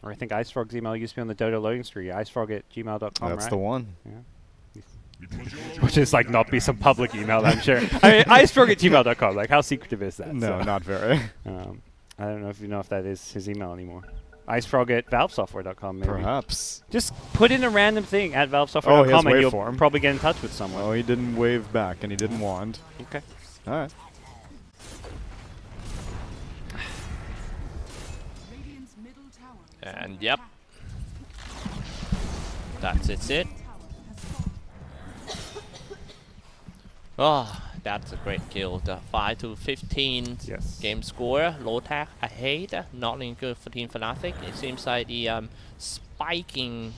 Or I think IceFrog's email used to be on the Dota loading screen. icefrog@gmail.com, That's right? the one. Yeah. Which is like not be some public email, I'm sure. I mean, icefrog@gmail.com. Like, how secretive is that? No, So, not very. I don't know if you know if that is his email anymore. Icefrog@valvesoftware.com, maybe. Perhaps. Just put in a random thing at Oh, he has valvesoftware.com and you'll waveform. probably get in touch with someone. Oh, he didn't wave back, and he didn't wand. Okay. All right. Radiant's middle tower And yep, that's it. Oh, that's a great kill. The 5-15 Yes. game score. Lotac ahead. Not looking good for Team Fnatic. It seems like the spiking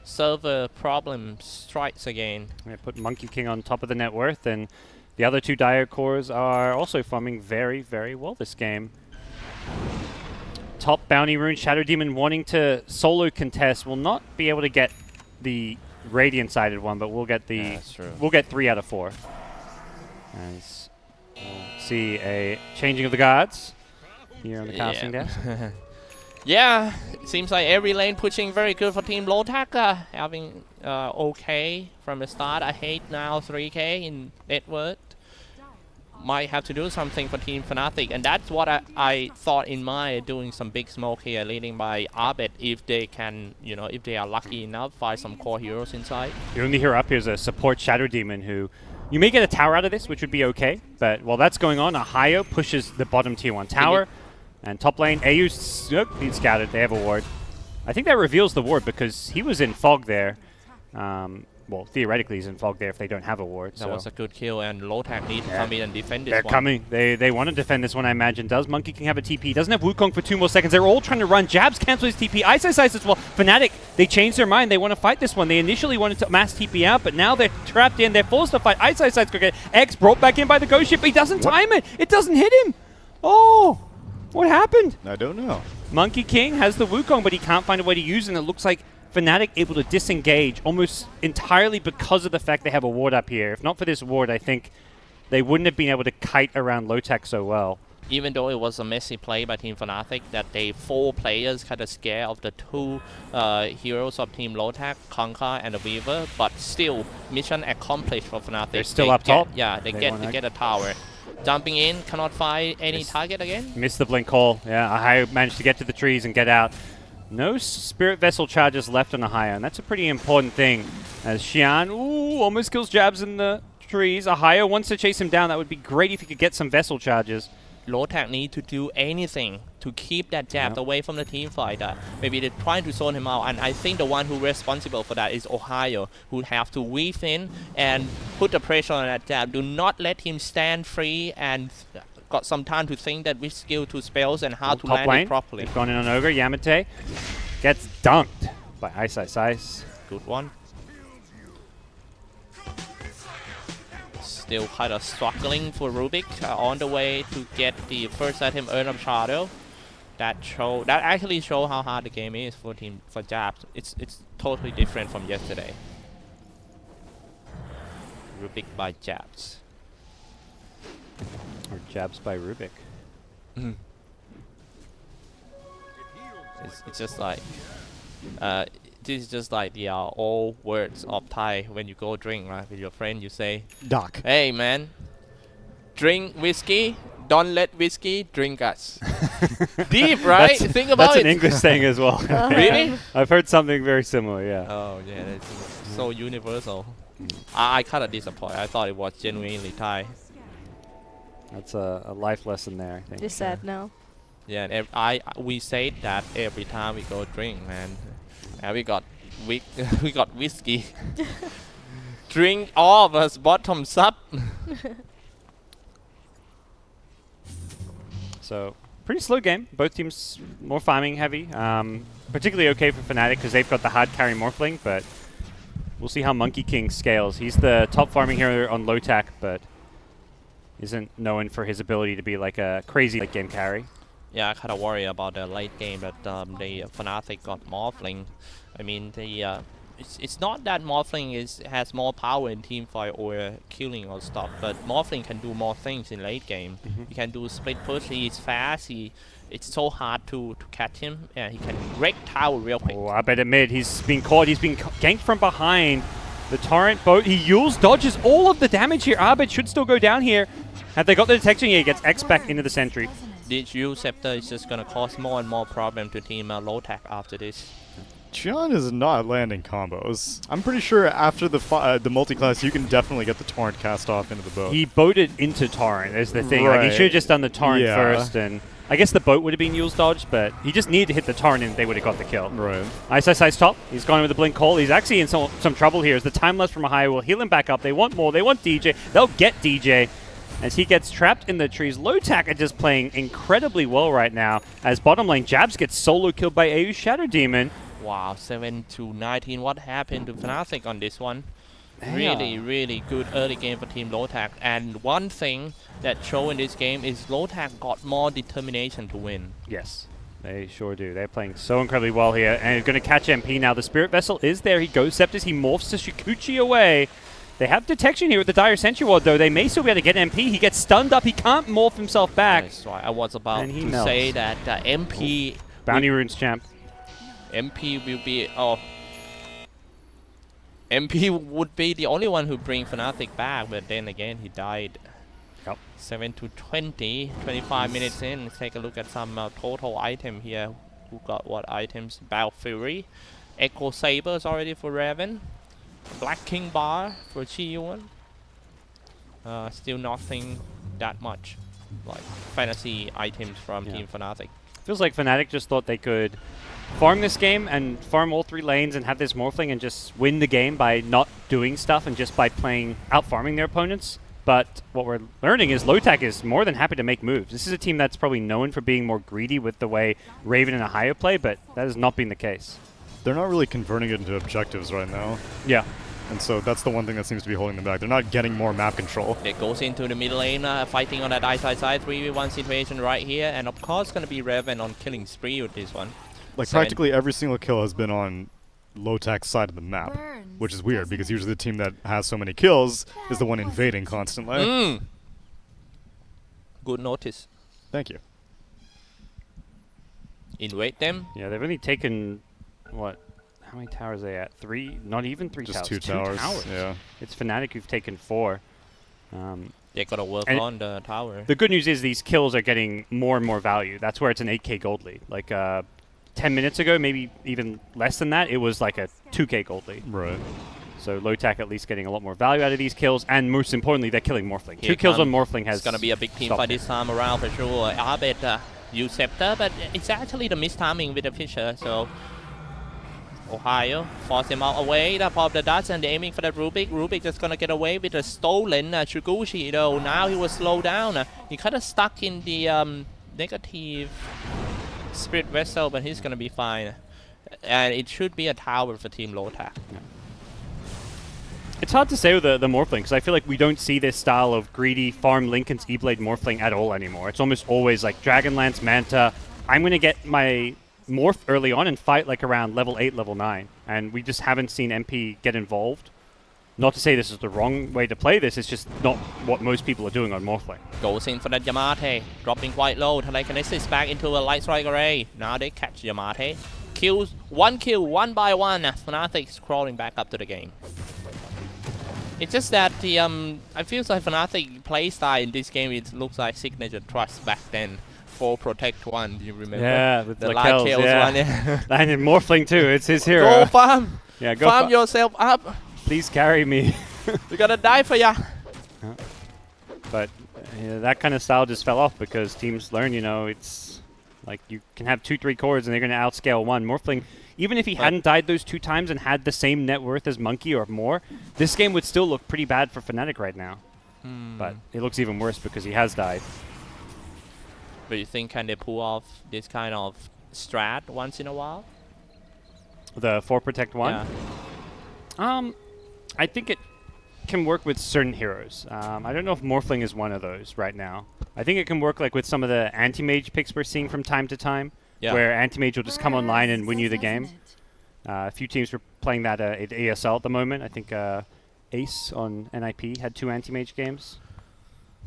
server problem strikes again. Yeah, put Monkey King on top of the net worth, and the other two Dire cores are also farming very, very well this game. Top Bounty Rune, Shadow Demon wanting to solo contest will not be able to get the Radiant-sided one, but we'll get the Yeah, that's true. we'll get 3 out of 4. As we'll see a changing of the guards here on the casting desk. Yeah, it seems like every lane pushing very good for Team Lotac. Having okay from the start. I hate now 3k in net worth. Might have to do something for Team Fnatic, and that's what I thought in mind, doing some big smoke here, leading by Abed, if they can, if they are lucky enough, find some core heroes inside. The only hero up here is a support Shadow Demon who you may get a tower out of this, which would be okay, but while that's going on, Ahio pushes the bottom tier 1 tower, and top lane, AU's being scouted, they have a ward. I think that reveals the ward because he was in fog there. Well, theoretically he's in fog there if they don't have a ward. That was a good kill, and Lotac need to come in and defend this They're one. coming. They want to defend this one, I imagine. Does Monkey King have a TP? Doesn't have Wukong for 2 more seconds. They're all trying to run. Jabs cancel his TP. Ice as well. Fnatic, they changed their mind. They want to fight this one. They initially wanted to mass TP out, but now they're trapped in. They're forced to fight. Ice going to get X brought back in by the Ghost Ship. He doesn't time it. It doesn't hit him. Oh, what happened? I don't know. Monkey King has the Wukong, but he can't find a way to use it, and it looks like Fnatic able to disengage almost entirely because of the fact they have a ward up here. If not for this ward, I think they wouldn't have been able to kite around Lotac so well. Even though it was a messy play by Team Fnatic, that they 4 players kind of scared of the 2 heroes of Team Lotac, Conquer and the Weaver, but still, mission accomplished for Fnatic. They're still They up top. Yeah, they They get wanna- a tower. Jumping in, cannot find any Yes. target again. Missed the blink call. Yeah, Ahio managed to get to the trees and get out. No Spirit Vessel charges left on Ahio, and that's a pretty important thing. As Xian, almost kills Jabs in the trees. Ahio wants to chase him down. That would be great if he could get some Vessel charges. Lotac need to do anything to keep that jab Yep. away from the team fight. Maybe they're trying to zone him out, and I think the one who responsible for that is Ohio, who have to weave in and put the pressure on that jab. Do not let him stand free and got some time to think that which skill to spells and how to Top land lane. it properly. They've gone in on Ogre. Yamate gets dunked by Ice Ice Ice. Good one. Still kind of struggling for Rubik on the way to get the first item Earn of Shadow. That actually show how hard the game is for Jabs. It's totally different from yesterday. Rubik by Jabs. Or Jabs by Rubik. It's just like this is just like the old words of Thai when you go drink, right, with your friend. You say, Doc. "Hey man, drink whiskey. Don't let whiskey drink us." Deep, right? Think about That's it. an English saying as well. Really? I've heard something very similar, yeah. Oh yeah, that's so universal. I kind of disappointed. I thought it was genuinely Thai. That's a life lesson there, I think. Just sad now. Yeah, and we say that every time we go drink, man. And we got we got whiskey. Drink all of us bottoms up. So, pretty slow game. Both teams more farming heavy. Particularly okay for Fnatic because they've got the hard carry Morphling, but we'll see how Monkey King scales. He's the top farming hero on Lotac, but isn't known for his ability to be like a crazy late game carry. Yeah, I kind of worry about the late game that the Fnatic got Morphling. I mean, it's not that Morphling has more power in team fight or killing or stuff, but Morphling can do more things in late game. He can do split push. He's fast. It's so hard to catch him. Yeah, he can wreck tower real quick. Oh, I bet at mid he's been caught. He's been ganked from behind. The torrent boat. He Yules dodges all of the damage here. Arbit should still go down here. Have they got the detection? Yeah, he gets X back into the sentry. This Yule Scepter is just gonna cause more and more problem to team Lotac after this. Xian is not landing combos. I'm pretty sure after the multi-class, you can definitely get the torrent cast off into the boat. He boated into torrent is the thing. Like he Right. should have just done the torrent Yeah. first, and I guess the boat would have been Yule's dodge, but he just needed to hit the torrent and they would have got the kill. Right. Ice top. He's gone with the blink call. He's actually in some trouble here as the time lapse from Ahio will heal him back up. They want more. They want DJ. They'll get DJ. As he gets trapped in the trees. Lotac are just playing incredibly well right now. As bottom lane, Jabs gets solo killed by AU's Shadow Demon. Wow, 7-19. What happened to Fnatic on this one? Yeah. Really, really good early game for Team Lotac. And one thing that show in this game is Lotac got more determination to win. Yes, they sure do. They're playing so incredibly well here. And going to catch MP now. The Spirit Vessel is there. He goes Scepters. He morphs to Shikuchi away. They have detection here with the Dire Sentry Ward, though. They may still be able to get MP. He gets stunned up. He can't morph himself back. That's right. I was about And he to melts. say that MP Bounty Runes champ. MP will be MP would be the only one who bring Fnatic back, but then again he died. Yep. 7-20, 25 minutes in. Let's take a look at some total item here. Who got what items? Battle Fury, Echo Sabers already for Raven, Black King Bar for Chi-Yuan. Still nothing that much like fantasy items from Yeah. Team Fnatic. Feels like Fnatic just thought they could farm this game and farm all 3 lanes and have this Morphling and just win the game by not doing stuff and just by playing out-farming their opponents. But what we're learning is Lotac is more than happy to make moves. This is a team that's probably known for being more greedy with the way Raven and Ahio play, but that has not been the case. They're not really converting it into objectives right now. Yeah. And so that's the one thing that seems to be holding them back. They're not getting more map control. It goes into the mid lane, fighting on that side 3v1 situation right here, and of course gonna be Raven on killing spree with this one. Like Seven. practically every single kill has been on Lotac's side of the map, which is weird because usually the team that has so many kills is the one invading constantly. Good notice. Thank you. Invade them. Yeah, they've only taken, what, how many towers are they at? 3? Not even 3 Just towers. 2 towers. Two towers. Yeah. It's Fnatic who've taken 4. They're gonna work And on the tower. The good news is these kills are getting more and more value. That's where it's an 8k gold lead. Like 10 minutes ago, maybe even less than that, it was like a 2k gold lead. Right. So Lotac at least getting a lot more value out of these kills, and most importantly, they're killing Morphling. Here 2 kills on come- Morphling has It's gonna be a big team stopped fight it. this time around for sure. Arbet use Scepter, but it's actually the mistiming with the Fisher. So Ohio force him out away. The pop the dust and they're aiming for the Rubik. Rubik just gonna get away with the stolen Chuguchi though. Now he was slowed down. He kind of stuck in the negative Spirit Vessel, but he's gonna be fine. And it should be a tower for Team Lotac. It's hard to say with the Morphling, because I feel like we don't see this style of greedy farm Linken's E-Blade Morphling at all anymore. It's almost always like Dragonlance, Manta. I'm going to get my Morph early on and fight like around level 8, level 9. And we just haven't seen MP get involved. Not to say this is the wrong way to play this, it's just not what most people are doing on Morphling. Goes in for that Yamate, dropping quite low. Telekinesis back into a Light Strike Array. Now they catch Yamate. Kills, one kill, one by one. Fnatic's crawling back up to the game. It's just that the I feel like Fnatic playstyle in this game, it looks like Signature Trust back then. 4 Protect 1, do you remember? Yeah, with the the Light kills, Kills yeah. one. Yeah. And in Morphling too, it's his hero. Go farm! Yeah, go Farm yourself up! Please carry me. We're gonna die for ya! But that kind of style just fell off because teams learn, it's like you can have 2-3 cores and they're going to outscale one. Morphling, even if he hadn't died those 2 times and had the same net worth as Monkey or more, this game would still look pretty bad for Fnatic right now. But it looks even worse because he has died. But you think can they pull off this kind of strat once in a while? The 4 Protect 1? Yeah. I think it can work with certain heroes. I don't know if Morphling is one of those right now. I think it can work like with some of the anti-mage picks we're seeing from time to time, where anti-mage will just come online and win you the game. A few teams were playing that at ESL at the moment. I think Ace on NIP had 2 anti-mage games.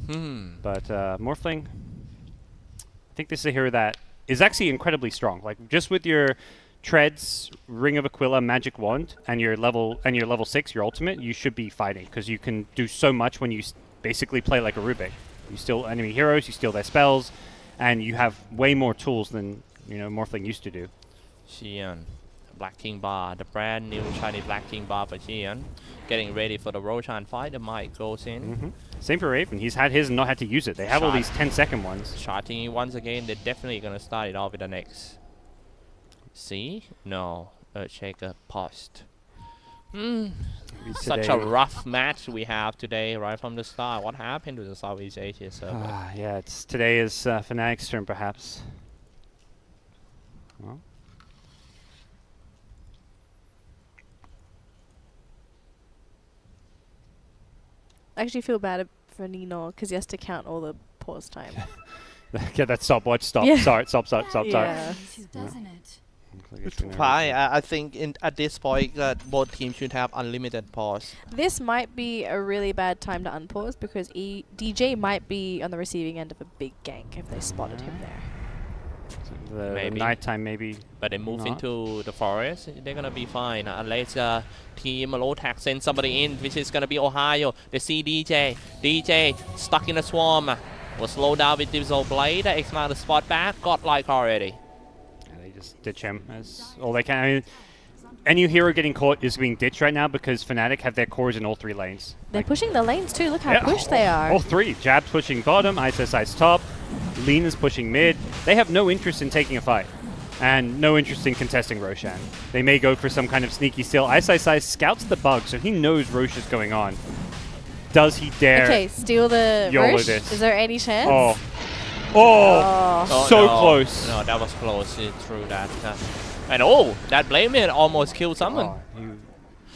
But Morphling, I think this is a hero that is actually incredibly strong. Like just with your Treads, Ring of Aquila, Magic Wand, and your level 6, your ultimate, you should be fighting because you can do so much when you basically play like a Rubik. You steal enemy heroes, you steal their spells, and you have way more tools than Morphling used to do. Xian, Black King Bar, the brand new shiny Black King Bar for Xian. Getting ready for the Roshan fight. The mic goes in. Same for Raven. He's had his and not had to use it. They have all these 10-second ones. Charting it once again. They're definitely gonna start it off with the next. See? No. Earthshaker post. Such a rough match we have today, right from the start. What happened to the Southeast Asia server? Yeah, today is Fnatic's turn, perhaps. Well. I actually feel bad for Nino because he has to count all the pause time. Get that stopwatch. Stop. Yeah. Sorry. Stop. Yeah. Doesn't it? Fine. I think at this point, both teams should have unlimited pause. This might be a really bad time to unpause because DJ might be on the receiving end of a big gank if they spotted him there. The Maybe. nighttime, maybe. But they move not. into the forest, they're gonna be fine. Unless Team Lotac sends somebody in, which is gonna be Ohio. They see DJ. DJ stuck in a swarm. Was slowed down with Digital Blade. X-Mount the spot back. Got like already. They just ditch him as all they can. I mean, any hero getting caught is being ditched right now because Fnatic have their cores in all 3 lanes. They're pushing the lanes too. Look how pushed they are. All 3. Jab's pushing bottom, Ice top, Lena's pushing mid. They have no interest in taking a fight. And no interest in contesting Roshan. They may go for some kind of sneaky steal. Ice scouts the bug, so he knows Rosh is going on. Does he dare? Okay, steal the YOLO Rosh. this. Is there any chance? Oh, so no. close. No, that was close. He threw that. And that Blade Man almost killed someone.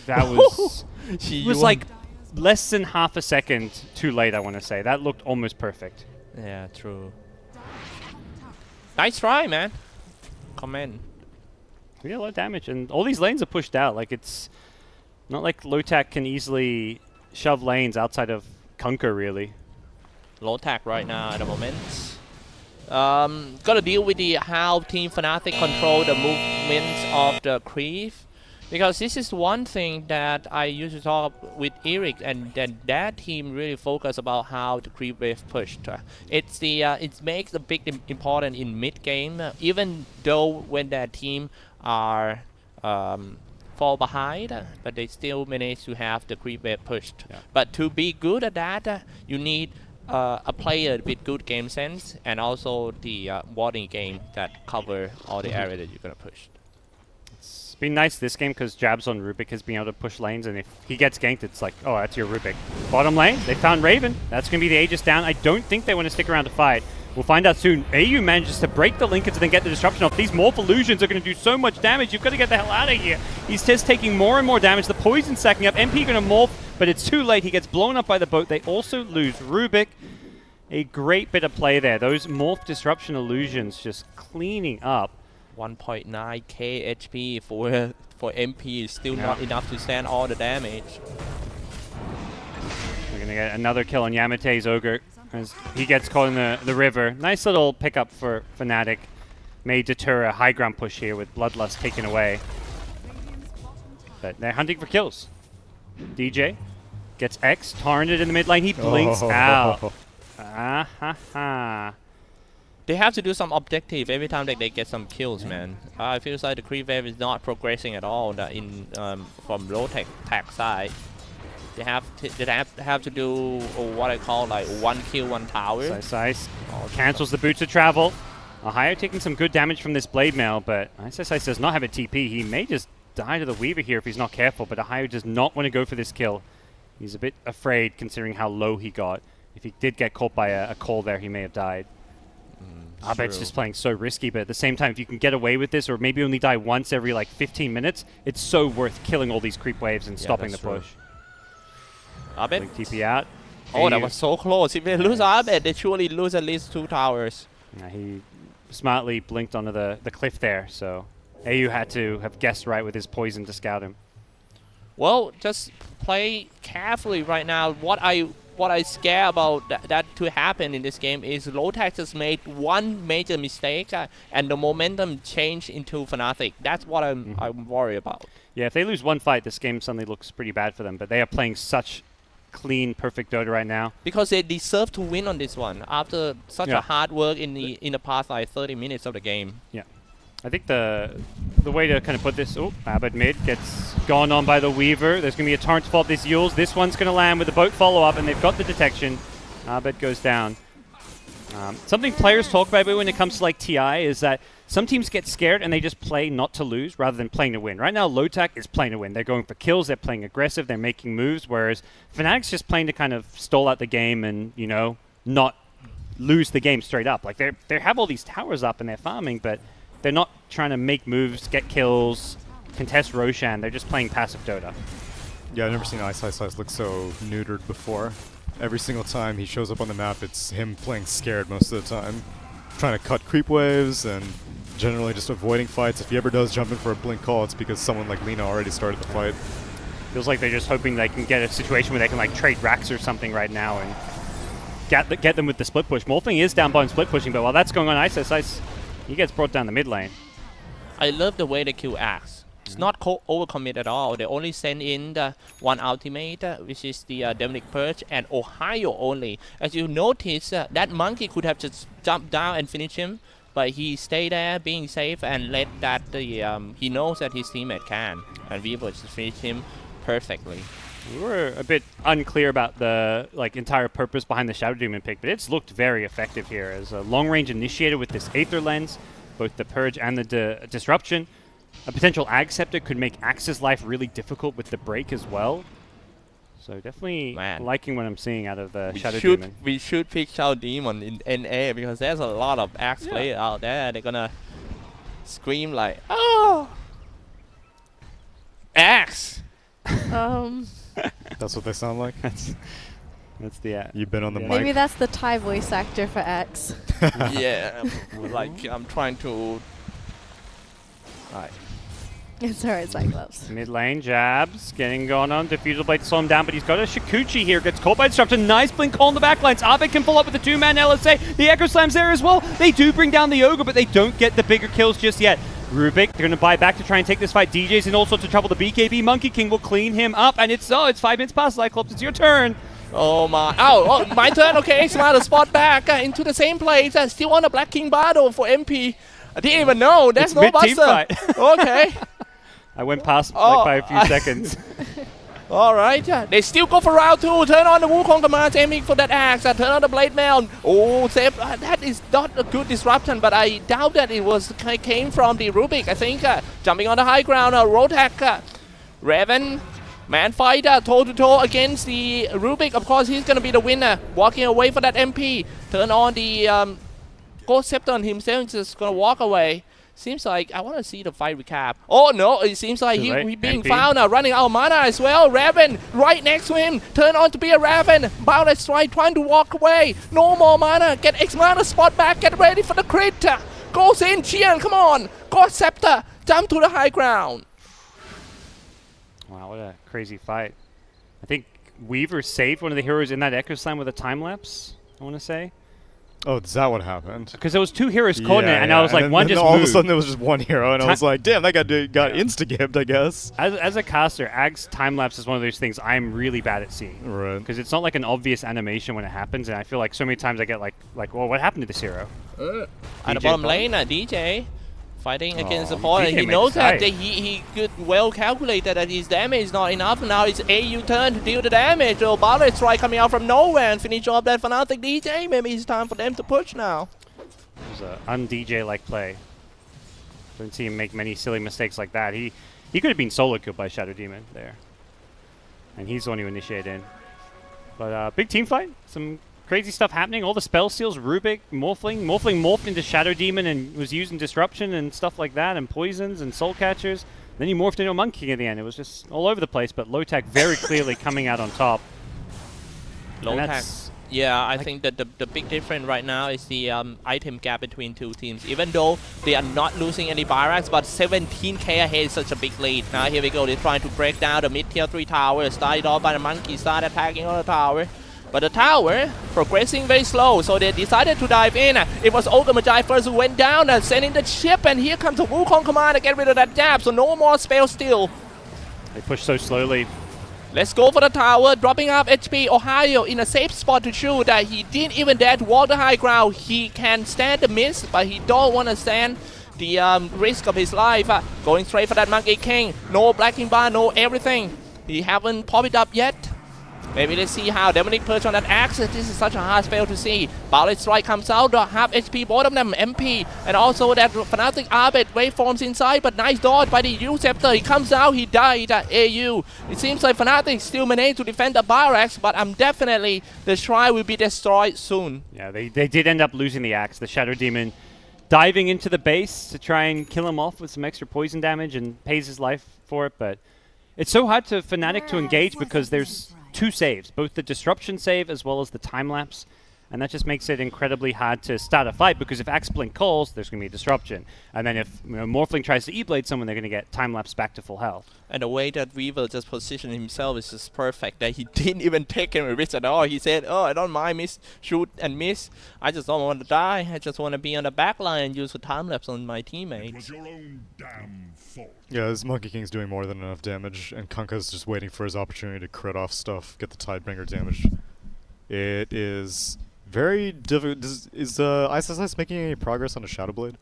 That was... it was like less than half a second too late, I want to say. That looked almost perfect. Yeah, true. Nice try, man. Comment. We did a lot of damage, and all these lanes are pushed out. Like, it's not like Lotac can easily shove lanes outside of Kunker, really. Lotac right now at the moment. Gotta deal with how Team Fnatic control the movements of the creep. Because this is one thing that I used to talk with Eric, and then that team really focus about how the creep wave pushed. It's the it makes a big important in mid game, even though when that team are fall behind, but they still manage to have the creep wave pushed. Yeah. But to be good at that, you need a player with good game sense and also the warding game that cover all the area that you're gonna push. It's been nice this game because Jabs on Rubik has been able to push lanes, and if he gets ganked, it's like, oh, that's your Rubik. Bottom lane, they found Raven. That's going to be the Aegis down. I don't think they want to stick around to fight. We'll find out soon. AU manages to break the linkage and then get the disruption off. These Morph Illusions are going to do so much damage. You've got to get the hell out of here. He's just taking more and more damage. The poison stacking up. MP going to morph, but it's too late. He gets blown up by the boat. They also lose Rubik. A great bit of play there. Those Morph Disruption Illusions just cleaning up. 1.9k HP for MP is still not enough to stand all the damage. We're going to get another kill on Yamate's Ogre as he gets caught in the river. Nice little pickup for Fnatic. May deter a high ground push here with Bloodlust taken away. But they're hunting for kills. DJ gets X, torrented in the mid lane. He blinks out. Ah ha ha. They have to do some objective every time that they get some kills, man. It feels like the creep wave is not progressing at all in from Lotac side. They have to do what I call like one kill, one tower. Ice cancels the boots of travel. Ohio taking some good damage from this blade mail, but Ice does not have a TP. He may just die to the Weaver here if he's not careful, but Ohio does not want to go for this kill. He's a bit afraid considering how low he got. If he did get caught by a call there, he may have died. Abed's just playing so risky, but at the same time, if you can get away with this, or maybe only die once every like 15 minutes, it's so worth killing all these creep waves and stopping the push. Abed? TP out. Oh, that was so close. If they lose Abed, they surely lose at least 2 towers. He smartly blinked onto the cliff there, so AU had to have guessed right with his poison to scout him. Well, just play carefully right now. What I scare about that to happen in this game is Lotac just made one major mistake and the momentum changed into Fnatic. That's what I'm worried about. Yeah, if they lose one fight, this game suddenly looks pretty bad for them, but they are playing such clean, perfect Dota right now. Because they deserve to win on this one after such a hard work in the past like 30 minutes of the game. Yeah. I think the way to kind of put this, Abed mid gets gone on by the Weaver. There's going to be a torrent to fall up this Yules. This one's going to land with the boat follow-up, and they've got the detection. Abed goes down. Something players talk about when it comes to like TI is that some teams get scared and they just play not to lose rather than playing to win. Right now, Lotac is playing to win. They're going for kills, they're playing aggressive, they're making moves, whereas Fnatic's just playing to kind of stall out the game and, you know, not lose the game straight up. Like, they have all these towers up and they're farming, but they're not trying to make moves, get kills, contest Roshan. They're just playing passive Dota. Yeah, I've never seen Ice look so neutered before. Every single time he shows up on the map, it's him playing scared most of the time. Trying to cut creep waves and generally just avoiding fights. If he ever does jump in for a blink call, it's because someone like Lina already started the fight. Feels like they're just hoping they can get a situation where they can like trade racks or something right now and get them with the split push. Morphling is down bottom split pushing, but while that's going on, Ice, he gets brought down the mid lane. I love the way they kill Axe. It's not overcommit at all. They only send in the one ultimate, which is the Demonic Purge, and Ohio only. As you notice, that monkey could have just jumped down and finished him, but he stayed there being safe and let that he knows that his teammate can, and Weaver just finished him perfectly. We were a bit unclear about the entire purpose behind the Shadow Demon pick, but it's looked very effective here as a long-range initiator with this Aether Lens, both the Purge and the Disruption. A potential Ag Scepter could make Axe's life really difficult with the break as well. So definitely liking what I'm seeing out of the Shadow Demon. We should pick Shadow Demon in NA because there's a lot of Axe players out there. They're gonna scream like, "Oh, Axe!" That's what they sound like? That's the... You've been on the mic. Maybe that's the Thai voice actor for X. Yeah, like I'm trying to... It's alright, Cyclops. Mid lane, Jabs, getting going on. Diffusal Blade to slow him down, but he's got a Shikuchi here. Gets caught by Disruption. Nice blink call on the backlines. Abed can follow up with the 2-man LSA. The Echo Slam's there as well. They do bring down the Ogre, but they don't get the bigger kills just yet. Rubik, they're going to buy back to try and take this fight. DJ's in all sorts of trouble. The BKB Monkey King will clean him up, and it's 5 minutes past. Cyclops, it's your turn. Oh my! Oh, my turn. Okay, X-Man spot back into the same place. Still on the Black King battle for MP. I didn't even know. There's It's no mid-team buster. fight. Okay. I went past like by a few seconds. All right, they still go for round 2. Turn on the Wukong commands, aiming for that axe. Turn on the blade mail. Oh, save. That is not a good disruption, but I doubt that it was came from the Rubik. I think jumping on the high ground, Lotac, Raven, man fighter, toe to toe against the Rubik. Of course, he's gonna be the winner. Walking away for that MP. Turn on the Ghost Scepter himself, just gonna walk away. Seems like I want to see the fight recap. Oh no, it seems like he being MP. found running out of mana as well. Raven right next to him. Turn on to be a Raven. Bounded strike trying to walk away. No more mana. Get X mana spot back. Get ready for the crit. Goes in. Chian, come on. God Scepter. Jump to the high ground. Wow, what a crazy fight. I think Weaver saved one of the heroes in that Echo Slam with a time lapse, I want to say. Oh, is that what happened? Because there was 2 heroes caught in it, and I was like, then, one then just all moved. of a sudden there was just one hero, and I was like, damn, that guy got insta-gibbed, I guess. As a caster, Ag's time lapse is one of those things I'm really bad at seeing. Right. Because it's not like an obvious animation when it happens, and I feel like so many times I get like, well, what happened to this hero? At the bottom lane, DJ fighting against the DJ opponent. He made knows the that side. he could well calculated that his damage is not enough. Now it's AU turn to deal the damage. So Barlet Strike coming out from nowhere and finish off that Fnatic DJ. Maybe it's time for them to push now. It was an un-DJ-like play. Don't see him make many silly mistakes like that. He could have been solo killed by Shadow Demon there. And he's the one who initiated in. But big team fight. Some crazy stuff happening. All the spell steals, Rubik, Morphling. Morphling morphed into Shadow Demon and was using Disruption and stuff like that, and Poisons and Soul Catchers. Then he morphed into a Monkey King at the end. It was just all over the place, but Lotac very clearly coming out on top. Lotac. Yeah, I think that the big difference right now is the item gap between 2 teams. Even though they are not losing any barracks, but 17k ahead is such a big lead. Now here we go. They're trying to break down the mid-tier 3 tower. Started off by the Monkey, start attacking on the tower. But the tower progressing very slow, so they decided to dive in. It was Ogre Magi first who went down, sending the chip, and here comes the Wukong command to get rid of that jab, so no more spell steal. They push so slowly. Let's go for the tower, dropping up HP. Ohio in a safe spot to shoot. He didn't even dare to walk the high ground. He can stand the miss, but he don't want to stand the risk of his life. Going straight for that Monkey King. No blacking bar, no everything. He haven't popped it up yet. Maybe let's see how Dominic perch on that axe. This is such a hard spell to see. Ballet Strike comes out, half HP, both of them MP. And also that Fnatic Arbet waveforms inside, but nice dodge by the U Scepter. He comes out, he died at AU. It seems like Fnatic still managed to defend the barracks, but definitely the shrine will be destroyed soon. Yeah, they did end up losing the axe. The Shadow Demon diving into the base to try and kill him off with some extra poison damage and pays his life for it, but it's so hard to Fnatic to engage because there's 2 saves, both the disruption save as well as the time lapse, and that just makes it incredibly hard to start a fight because if Axe Blink calls, there's going to be a disruption, and then if Morphling tries to E-Blade someone, they're going to get time lapse back to full health. And the way that Weaver just positioned himself is just perfect, that he didn't even take any risk at all. He said, oh, I don't mind shoot and miss. I just don't want to die. I just want to be on the back line and use the time lapse on my teammates. It was your own damn fault. Yeah, this Monkey King's doing more than enough damage, and Kunkka's just waiting for his opportunity to crit off stuff, get the Tidebringer damage. It is very difficult. Is ISS making any progress on a Shadow Blade?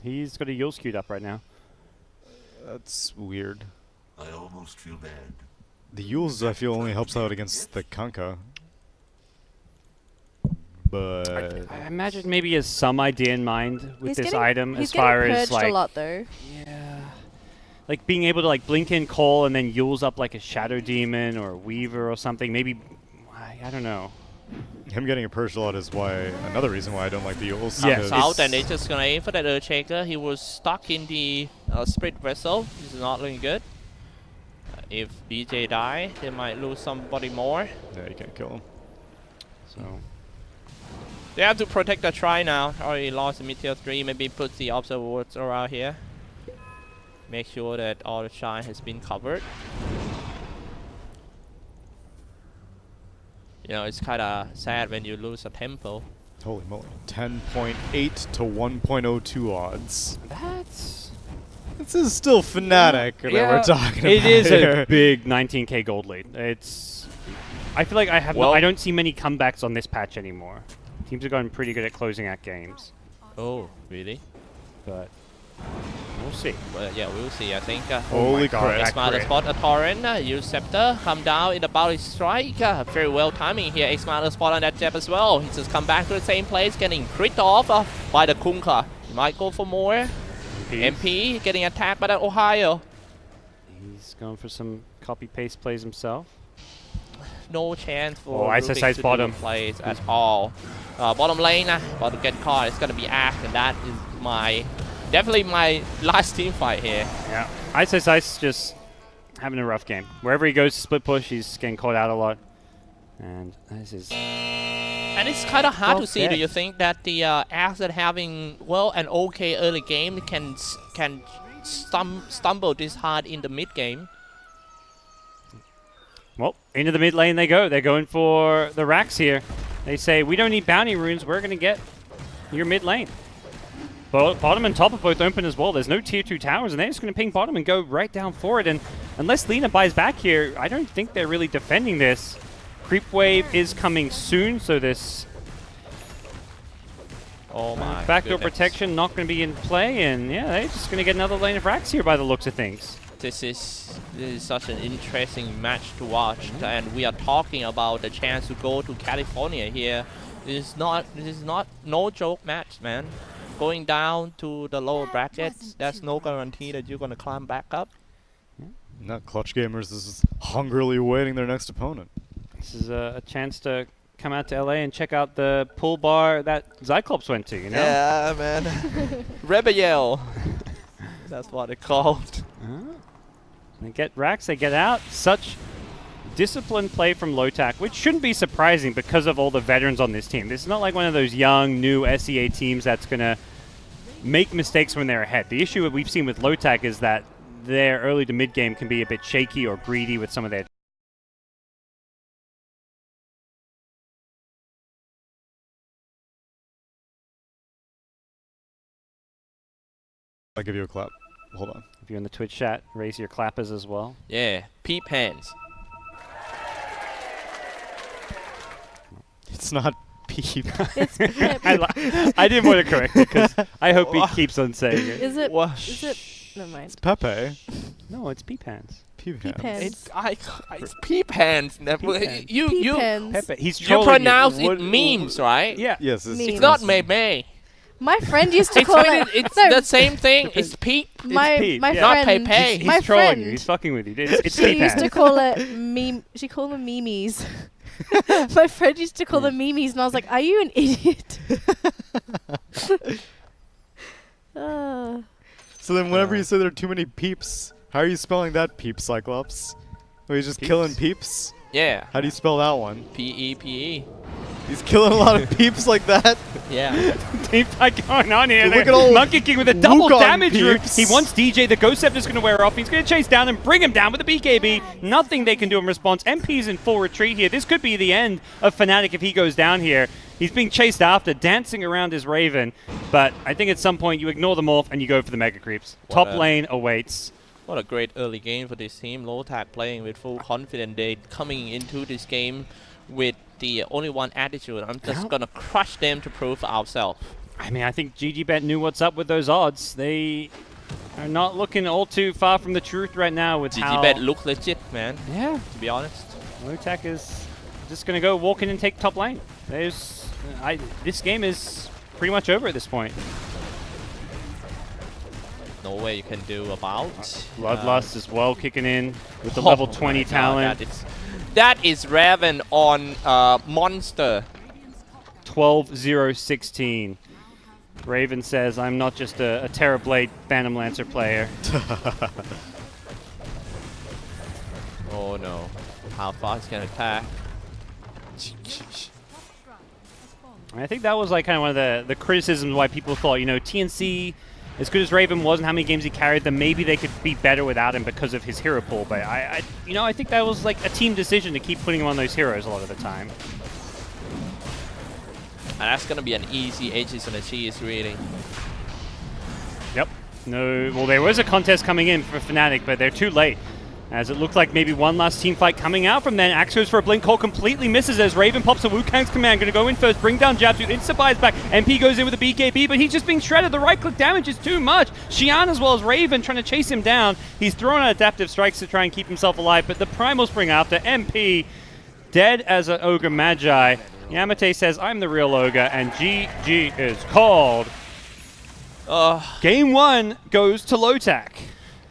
He's got a Yules queued up right now. That's weird. I almost feel bad. The Yules, I feel, only helps out against the Kunkka. But I imagine maybe he has some idea in mind with He's this getting- item he's as far getting as purged like a lot though. yeah, like being able to like blink in call and then Yules up like a Shadow Demon or a Weaver or something. Maybe I don't know. him getting a purge a lot is why another reason why I don't like the Yules. Yes. because- Out, and they're just gonna aim for that Earthshaker. He was stuck in the Spirit Vessel. This is not looking good. If DJ die, they might lose somebody more. Yeah, you can't kill him. So They have to protect the Shrine now. Already lost the Meteor 3. Maybe put the Observer Wards around here. Make sure that all the Shrine has been covered. You know, it's kind of sad when you lose a temple. Holy moly. 10.8 to 1.02 odds. That's This is still Fnatic that we're talking about. It is here. a big 19k gold lead. I feel like I don't see many comebacks on this patch anymore. Teams have gotten pretty good at closing out games, Oh, really? but we'll see. Well, yeah, we'll see. I think. Holy God, crap. that X-Mile crit. spot a torrent, use Scepter, come down in the bounty strike. Very well timing here. X-Mile spot on that jab as well. He just come back to the same place, getting crit off by the Kunkka. He might go for more. MP getting attacked by the Ohio. He's going for some copy-paste plays himself. No chance for Oh, Rubik Ice to bottom. do plays at all. Bottom lane, about to get caught. It's gonna be Ash, and that is definitely my last team fight here. Yeah, Ice just having a rough game. Wherever he goes to split push, he's getting caught out a lot. And this is... And it's kind of hard to see. Do you think that the Ash that having an okay early game can stumble this hard in the mid game? Well, into the mid lane they go. They're going for the racks here. They say, we don't need bounty runes. We're going to get your mid lane. Bottom and top are both open as well. There's no tier 2 towers, and they're just going to ping bottom and go right down for it. And unless Lina buys back here, I don't think they're really defending this. Creep wave is coming soon, so this Oh my backdoor goodness. protection not going to be in play. And yeah, they're just going to get another lane of racks here by the looks of things. This is such an interesting match to watch, and we are talking about the chance to go to California here. This is not no joke match, man. Going down to the lower brackets, there's no guarantee that you're gonna climb back up. Not Clutch Gamers is hungrily awaiting their next opponent. This is a chance to come out to LA and check out the pool bar that Zyclops went to, you know? Yeah, man. Rebel. That's what it's called. They get racks, they get out. Such disciplined play from Lotac, which shouldn't be surprising because of all the veterans on this team. This is not like one of those young, new SEA teams that's going to make mistakes when they're ahead. The issue that we've seen with Lotac is that their early to mid game can be a bit shaky or greedy with some of their... I'll give you a clap. Hold on. If you're in the Twitch chat, raise your clappers as well. Yeah, peep hands. It's not peep. It's Pip. I didn't want to correct it because I hope he keeps on saying it. Is it? What? Is it? Never mind. Pepe. No, it's peep hands. Peep Peep hands. hands. It's peep hands. Never. hands. You Peep you hands. Pepe, he's you trolling pronounce you. it memes, right? Yeah. Yes, Memes. It's not Mei Mei. My friend used to It's call when it. it's no, the same thing. It's peep. my Pete, my yeah. Not friend. Pepe. He's My trolling friend. you. He's fucking with you. It's She peep used to hands. call it meme. She called them memes. My friend used to call them memes, and I was like, "Are you an idiot?" So then whenever you say there are too many peeps, how are you spelling that peep, Cyclops? Are you just killing peeps? Yeah. How do you spell that one? P-E-P-E. He's killing a lot of peeps like that? Yeah. Deep fight going on here. Look at all Monkey King with a double Wukong damage route. peeps. He wants DJ. The Ghost Scepter's going to wear off. He's going to chase down and bring him down with a BKB. Nothing they can do in response. MP's in full retreat here. This could be the end of Fnatic if he goes down here. He's being chased after, dancing around his Raven. But I think at some point you ignore the morph and you go for the Mega Creeps. What Top a- lane awaits. What a great early game for this team. Lotac playing with full confidence. They coming into this game with the only one attitude. I'm just gonna crush them to prove ourselves. I mean, I think GGBet knew what's up with those odds. They are not looking all too far from the truth right now with how... GGBet look legit, man. Yeah. To be honest. Lotac is just going to go walk in and take top lane. This game is pretty much over at this point. No way you can do about. Bloodlust as well kicking in with the Oh level my 20 God, talent. that is Raven on Monster. 12-0-16. Raven says, I'm not just a Terrorblade Phantom Lancer player. Oh no. How fast can attack? And I think that was like kind of one of the criticisms why people thought, you know, TNC, as good as Raven was and how many games he carried them, maybe they could be better without him because of his hero pool. But I think that was like a team decision to keep putting him on those heroes a lot of the time. And that's gonna be an easy Aegis on the cheese, really. Yep. No, well, there was a contest coming in for Fnatic, but they're too late. As it looked like maybe one last team fight coming out from then. Axe goes for a blink call, completely misses as Raven pops a Wu-Kang's command. Going to go in first, bring down Jabsu, insta-buys back. MP goes in with a BKB, but he's just being shredded. The right-click damage is too much. Xian as well as Raven trying to chase him down. He's throwing out adaptive strikes to try and keep himself alive, but the Primal Spring after. MP dead as an Ogre Magi. Yamate says, I'm the real Ogre, and GG is called. Game 1 goes to Lotac.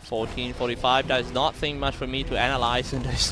14-45, there's nothing much for me to analyze in this one.